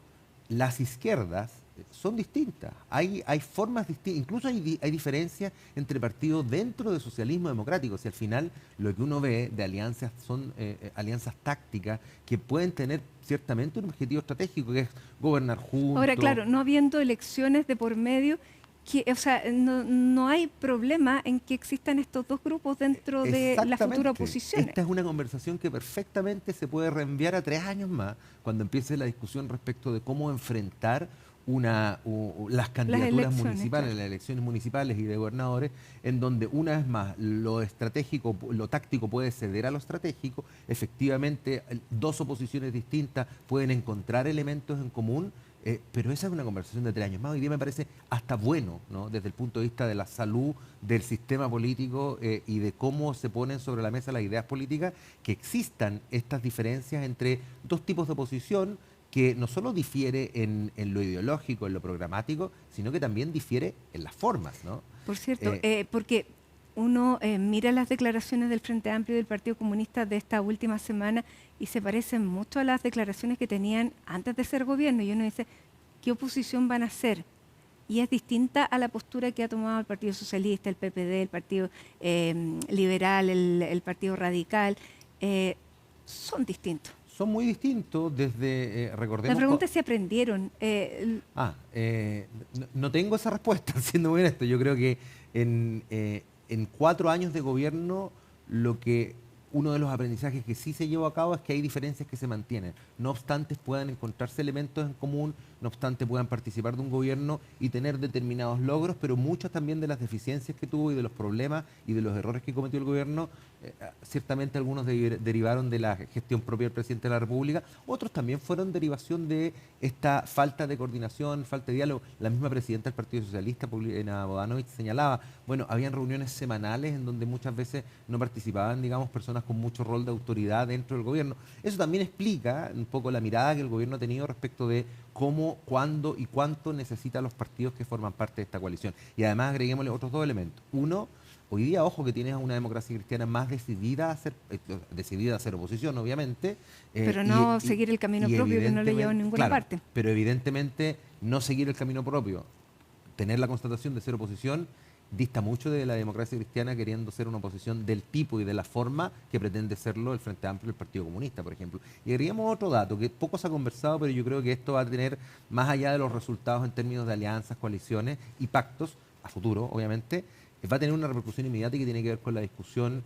las izquierdas son distintas, hay formas distintas, incluso hay diferencias entre partidos dentro del socialismo democrático. Si al final lo que uno ve de alianzas son alianzas tácticas que pueden tener ciertamente un objetivo estratégico, que es gobernar juntos. Ahora, claro, no habiendo elecciones de por medio, no hay problema en que existan estos dos grupos dentro de la futura oposición. Esta es una conversación que perfectamente se puede reenviar a 3 años más, cuando empiece la discusión respecto de cómo enfrentar las candidaturas municipales, las elecciones municipales y de gobernadores, en donde una vez más lo estratégico, lo táctico puede ceder a lo estratégico. Efectivamente, 2 oposiciones distintas pueden encontrar elementos en común. Pero esa es una conversación de 3 años más. Hoy día me parece hasta bueno, ¿no?, desde el punto de vista de la salud del sistema político y de cómo se ponen sobre la mesa las ideas políticas, que existan estas diferencias entre 2 tipos de oposición que no solo difiere en lo ideológico, en lo programático, sino que también difiere en las formas, ¿no? Por cierto, porque uno mira las declaraciones del Frente Amplio y del Partido Comunista de esta última semana y se parecen mucho a las declaraciones que tenían antes de ser gobierno. Y uno dice, ¿qué oposición van a hacer? Y es distinta a la postura que ha tomado el Partido Socialista, el PPD, el Partido Liberal, el Partido Radical. Son distintos. Son muy distintos desde, recordemos... La pregunta es si aprendieron. No tengo esa respuesta, siendo muy honesto. Yo creo que en 4 años de gobierno, uno de los aprendizajes que sí se llevó a cabo es que hay diferencias que se mantienen. No obstante, puedan encontrarse elementos en común, no obstante, puedan participar de un gobierno y tener determinados logros, pero muchas también de las deficiencias que tuvo y de los problemas y de los errores que cometió el gobierno, ciertamente algunos derivaron de la gestión propia del presidente de la República, otros también fueron derivación de esta falta de coordinación, falta de diálogo. La misma presidenta del Partido Socialista, Paulina Bodanovich, señalaba, bueno, habían reuniones semanales en donde muchas veces no participaban, digamos, personas con mucho rol de autoridad dentro del gobierno. Eso también explica un poco la mirada que el gobierno ha tenido respecto de cómo, cuándo y cuánto necesitan los partidos que forman parte de esta coalición. Y además agreguémosle otros 2 elementos. Uno, hoy día, ojo, que tienes una democracia cristiana más decidida a hacer oposición, obviamente. Pero no seguir el camino propio, que no le lleva a ninguna parte. Pero evidentemente no seguir el camino propio, tener la constatación de ser oposición, dista mucho de la democracia cristiana queriendo ser una oposición del tipo y de la forma que pretende serlo el Frente Amplio y el Partido Comunista, por ejemplo. Y agregamos otro dato que poco se ha conversado, pero yo creo que esto va a tener, más allá de los resultados en términos de alianzas, coaliciones y pactos, a futuro, obviamente, va a tener una repercusión inmediata que tiene que ver con la discusión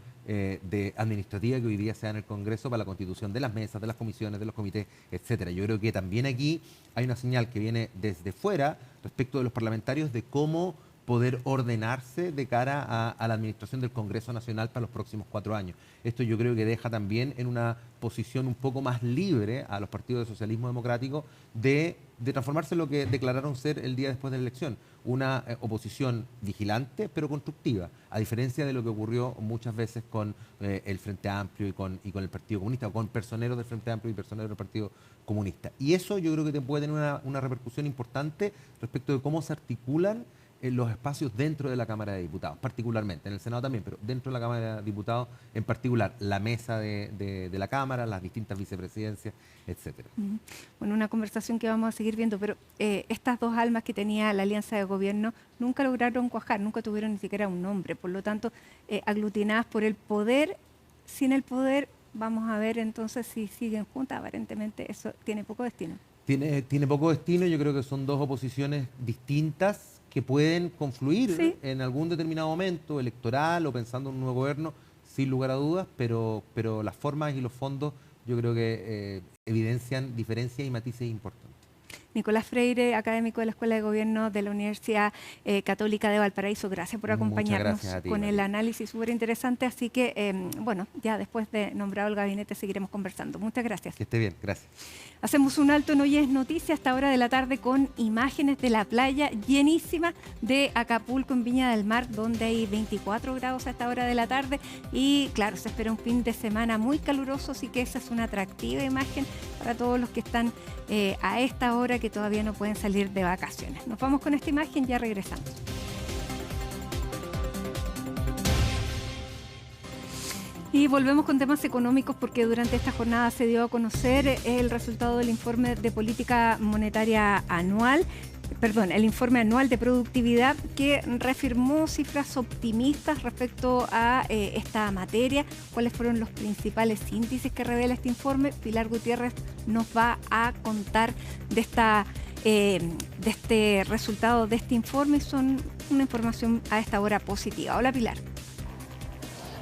administrativa que hoy día se da en el Congreso para la constitución de las mesas, de las comisiones, de los comités, etcétera. Yo creo que también aquí hay una señal que viene desde fuera respecto de los parlamentarios de cómo poder ordenarse de cara a la administración del Congreso Nacional para los próximos 4 años. Esto yo creo que deja también en una posición un poco más libre a los partidos de socialismo democrático de transformarse en lo que declararon ser el día después de la elección, una oposición vigilante pero constructiva, a diferencia de lo que ocurrió muchas veces con el Frente Amplio y con el Partido Comunista, o con personeros del Frente Amplio y personeros del Partido Comunista. Y eso yo creo que puede tener una repercusión importante respecto de cómo se articulan los espacios dentro de la Cámara de Diputados, particularmente, en el Senado también, pero dentro de la Cámara de Diputados, en particular, la mesa de la Cámara, las distintas vicepresidencias, etcétera. Bueno, una conversación que vamos a seguir viendo, pero estas dos almas que tenía la alianza de gobierno nunca lograron cuajar, nunca tuvieron ni siquiera un nombre, por lo tanto, aglutinadas por el poder, sin el poder, vamos a ver entonces si siguen juntas, aparentemente eso tiene poco destino. Tiene poco destino, yo creo que son dos oposiciones distintas, que pueden confluir en algún determinado momento electoral o pensando en un nuevo gobierno, sin lugar a dudas, pero las formas y los fondos yo creo que evidencian diferencias y matices importantes. Nicolás Freire, académico de la Escuela de Gobierno de la Universidad Católica de Valparaíso, gracias por acompañarnos con el análisis súper interesante, así que bueno, ya después de nombrado el gabinete seguiremos conversando. Muchas gracias. Que esté bien, gracias. Hacemos un alto en Hoy es Noticia a esta hora de la tarde con imágenes de la playa llenísima de Acapulco en Viña del Mar, donde hay 24 grados a esta hora de la tarde y claro, se espera un fin de semana muy caluroso, así que esa es una atractiva imagen para todos los que están a esta hora que todavía no pueden salir de vacaciones. Nos vamos con esta imagen, ya regresamos. Y volvemos con temas económicos porque durante esta jornada se dio a conocer el resultado del informe de política monetaria anual, el informe anual de productividad que reafirmó cifras optimistas respecto a esta materia. ¿Cuáles fueron los principales índices que revela este informe? Pilar Gutiérrez nos va a contar de este resultado de este informe. Son una información a esta hora positiva. Hola Pilar.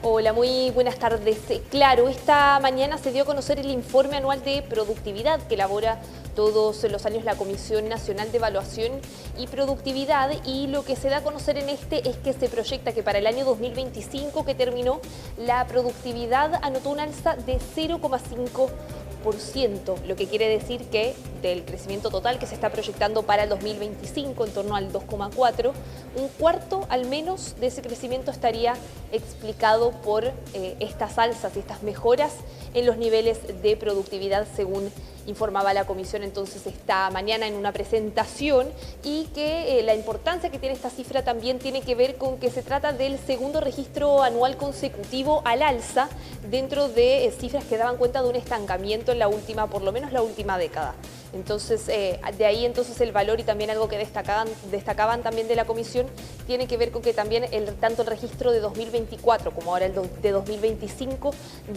Hola, muy buenas tardes. Claro, esta mañana se dio a conocer el informe anual de productividad que elabora todos los años la Comisión Nacional de Evaluación y Productividad, y lo que se da a conocer en este es que se proyecta que para el año 2025 que terminó, la productividad anotó un alza de 0,5%, lo que quiere decir que del crecimiento total que se está proyectando para el 2025 en torno al 2,4%, un cuarto al menos de ese crecimiento estaría explicado por estas alzas y estas mejoras en los niveles de productividad, según informaba la Comisión entonces esta mañana en una presentación, y que la importancia que tiene esta cifra también tiene que ver con que se trata del segundo registro anual consecutivo al alza dentro de cifras que daban cuenta de un estancamiento en la última, por lo menos la última década. Entonces, de ahí entonces el valor, y también algo que destacaban también de la Comisión, tiene que ver con que también tanto el registro de 2024 como ahora el de 2025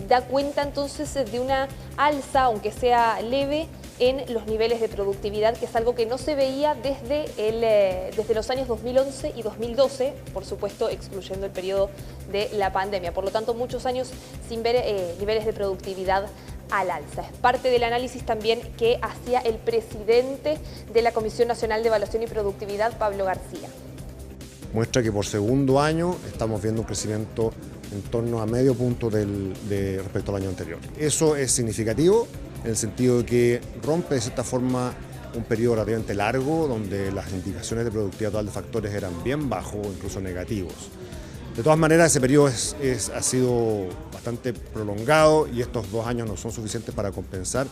da cuenta entonces de una alza, aunque sea leve, en los niveles de productividad, que es algo que no se veía desde los años 2011 y 2012, por supuesto excluyendo el periodo de la pandemia. Por lo tanto, muchos años sin ver niveles de productividad al alza. Es parte del análisis también que hacía el presidente de la Comisión Nacional de Evaluación y Productividad, Pablo García. Muestra que por segundo año estamos viendo un crecimiento en torno a medio punto respecto al año anterior. Eso es significativo en el sentido de que rompe de cierta forma un periodo relativamente largo donde las indicaciones de productividad total de factores eran bien bajos o incluso negativos. De todas maneras, ese periodo ha sido bastante prolongado y estos 2 años no son suficientes para compensar.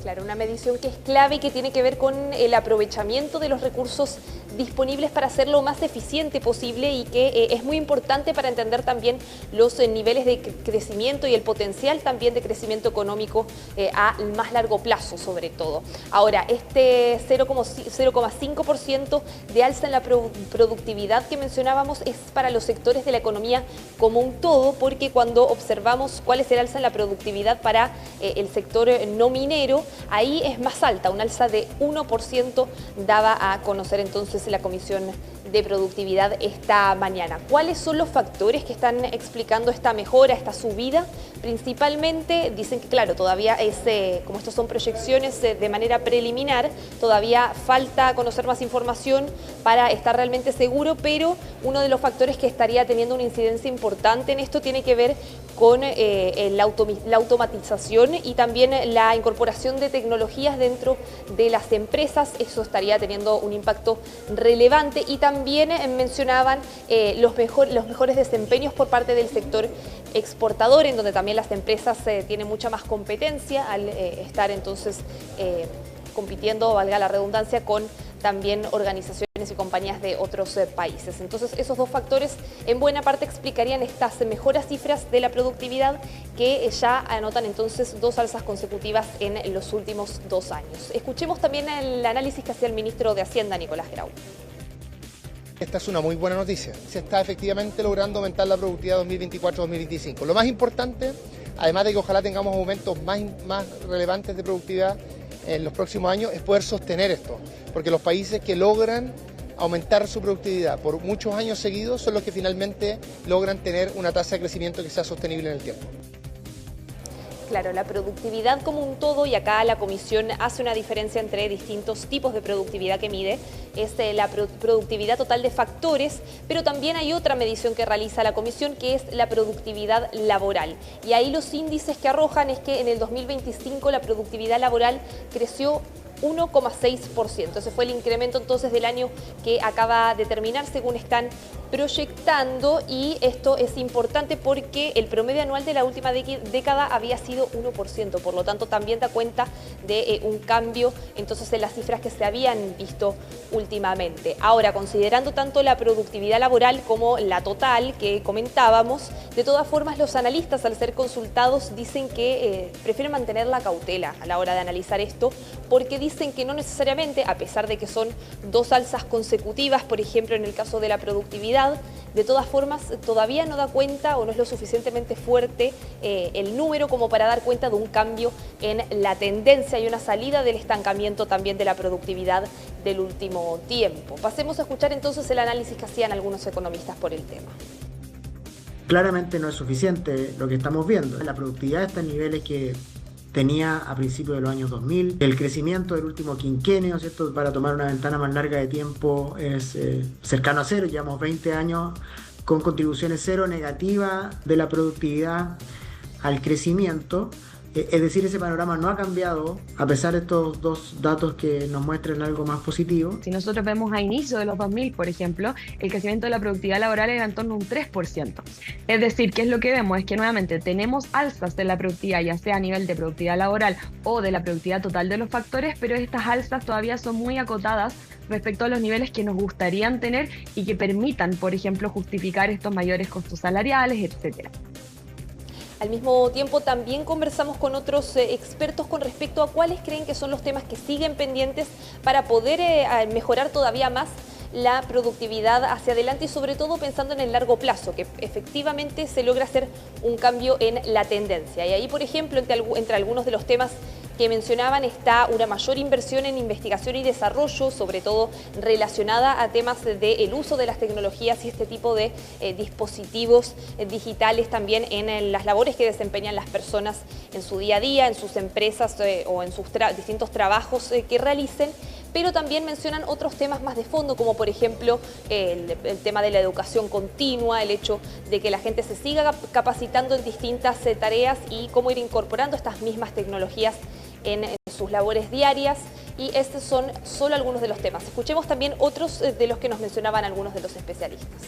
Claro, una medición que es clave y que tiene que ver con el aprovechamiento de los recursos disponibles para hacerlo más eficiente posible, y que es muy importante para entender también los niveles de crecimiento y el potencial también de crecimiento económico a más largo plazo sobre todo. Ahora, este 0,5% de alza en la productividad que mencionábamos es para los sectores de la economía como un todo, porque cuando observamos cuál es el alza en la productividad para el sector no minero, ahí es más alta, un alza de 1% daba a conocer entonces la Comisión de productividad esta mañana. ¿Cuáles son los factores que están explicando esta mejora, esta subida? Principalmente dicen que, claro, todavía como estos son proyecciones de manera preliminar, todavía falta conocer más información para estar realmente seguro, pero uno de los factores que estaría teniendo una incidencia importante en esto tiene que ver con la automatización y también la incorporación de tecnologías dentro de las empresas. Eso estaría teniendo un impacto relevante, y también mencionaban los mejores desempeños por parte del sector exportador, en donde también las empresas tienen mucha más competencia al estar entonces compitiendo, valga la redundancia, con también organizaciones y compañías de otros países. Entonces, esos dos factores en buena parte explicarían estas mejoras cifras de la productividad, que ya anotan entonces 2 alzas consecutivas en los últimos 2 años. Escuchemos también el análisis que hacía el ministro de Hacienda, Nicolás Grau. Esta es una muy buena noticia. Se está efectivamente logrando aumentar la productividad 2024-2025. Lo más importante, además de que ojalá tengamos aumentos más relevantes de productividad en los próximos años, es poder sostener esto, porque los países que logran aumentar su productividad por muchos años seguidos son los que finalmente logran tener una tasa de crecimiento que sea sostenible en el tiempo. Claro, la productividad como un todo, y acá la Comisión hace una diferencia entre distintos tipos de productividad que mide, es la productividad total de factores, pero también hay otra medición que realiza la Comisión, que es la productividad laboral. Y ahí los índices que arrojan es que en el 2025 la productividad laboral creció 1,6%. Ese fue el incremento entonces del año que acaba de terminar, según están proyectando, y esto es importante porque el promedio anual de la última década había sido 1%, por lo tanto también da cuenta de un cambio entonces en las cifras que se habían visto últimamente. Ahora, considerando tanto la productividad laboral como la total que comentábamos, de todas formas los analistas, al ser consultados, dicen que prefieren mantener la cautela a la hora de analizar esto, porque dicen que no necesariamente, a pesar de que son 2 alzas consecutivas, por ejemplo en el caso de la productividad, de todas formas todavía no da cuenta o no es lo suficientemente fuerte el número como para dar cuenta de un cambio en la tendencia y una salida del estancamiento también de la productividad del último tiempo. Pasemos a escuchar entonces el análisis que hacían algunos economistas por el tema. Claramente no es suficiente lo que estamos viendo. La productividad está en niveles que tenía a principios de los años 2000. El crecimiento del último quinquenio, ¿cierto?, para tomar una ventana más larga de tiempo, es cercano a cero. Llevamos 20 años con contribuciones cero negativas de la productividad al crecimiento. Es decir, ese panorama no ha cambiado, a pesar de estos 2 datos que nos muestran algo más positivo. Si nosotros vemos a inicio de los 2000, por ejemplo, el crecimiento de la productividad laboral era en torno a un 3%. Es decir, ¿qué es lo que vemos? Es que nuevamente tenemos alzas de la productividad, ya sea a nivel de productividad laboral o de la productividad total de los factores, pero estas alzas todavía son muy acotadas respecto a los niveles que nos gustarían tener y que permitan, por ejemplo, justificar estos mayores costos salariales, etcétera. Al mismo tiempo, también conversamos con otros expertos con respecto a cuáles creen que son los temas que siguen pendientes para poder mejorar todavía más la productividad hacia adelante, y sobre todo pensando en el largo plazo, que efectivamente se logra hacer un cambio en la tendencia. Y ahí, por ejemplo, entre algunos de los temas que mencionaban está una mayor inversión en investigación y desarrollo, sobre todo relacionada a temas del uso de las tecnologías y este tipo de dispositivos digitales también en las labores que desempeñan las personas en su día a día, en sus empresas o en sus distintos trabajos que realicen. Pero también mencionan otros temas más de fondo, como por ejemplo el tema de la educación continua, el hecho de que la gente se siga capacitando en distintas tareas y cómo ir incorporando estas mismas tecnologías en sus labores diarias. Y estos son solo algunos de los temas. Escuchemos también otros de los que nos mencionaban algunos de los especialistas.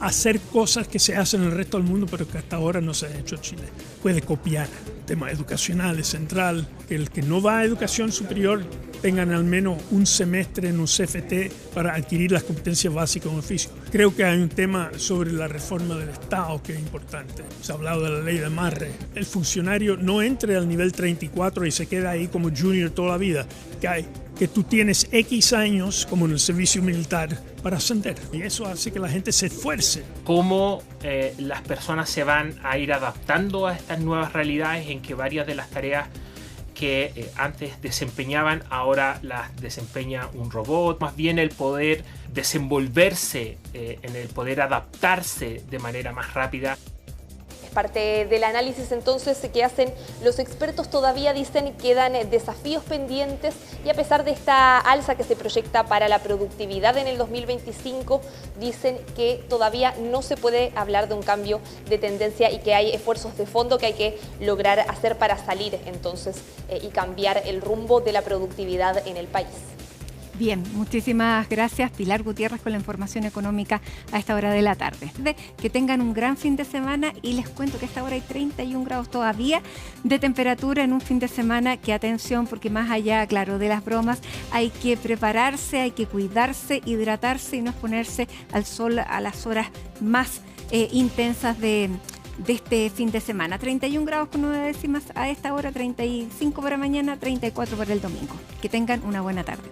Hacer cosas que se hacen en el resto del mundo, pero que hasta ahora no se ha hecho en Chile. Puede copiar. El tema educacional es central. Que el que no va a educación superior tengan al menos un semestre en un CFT para adquirir las competencias básicas en oficio. Creo que hay un tema sobre la reforma del Estado que es importante. Se ha hablado de la ley de amarre. El funcionario no entre al nivel 34 y se queda ahí como junior toda la vida. Que tú tienes X años, como en el servicio militar, para ascender. Y eso hace que la gente se esfuerce. ¿Cómo las personas se van a ir adaptando a estas nuevas realidades en que varias de las tareas que antes desempeñaban, ahora las desempeña un robot. Más bien el poder desenvolverse, en el poder adaptarse de manera más rápida. Parte del análisis entonces que hacen los expertos, todavía dicen quedan desafíos pendientes y a pesar de esta alza que se proyecta para la productividad en el 2025, dicen que todavía no se puede hablar de un cambio de tendencia y que hay esfuerzos de fondo que hay que lograr hacer para salir entonces y cambiar el rumbo de la productividad en el país. Bien, muchísimas gracias Pilar Gutiérrez con la información económica a esta hora de la tarde. Que tengan un gran fin de semana y les cuento que a esta hora hay 31 grados todavía de temperatura en un fin de semana que atención porque más allá, claro, de las bromas hay que prepararse, hay que cuidarse, hidratarse y no exponerse al sol a las horas más intensas de este fin de semana. 31 grados con 9 décimas a esta hora, 35 para mañana, 34 para el domingo. Que tengan una buena tarde.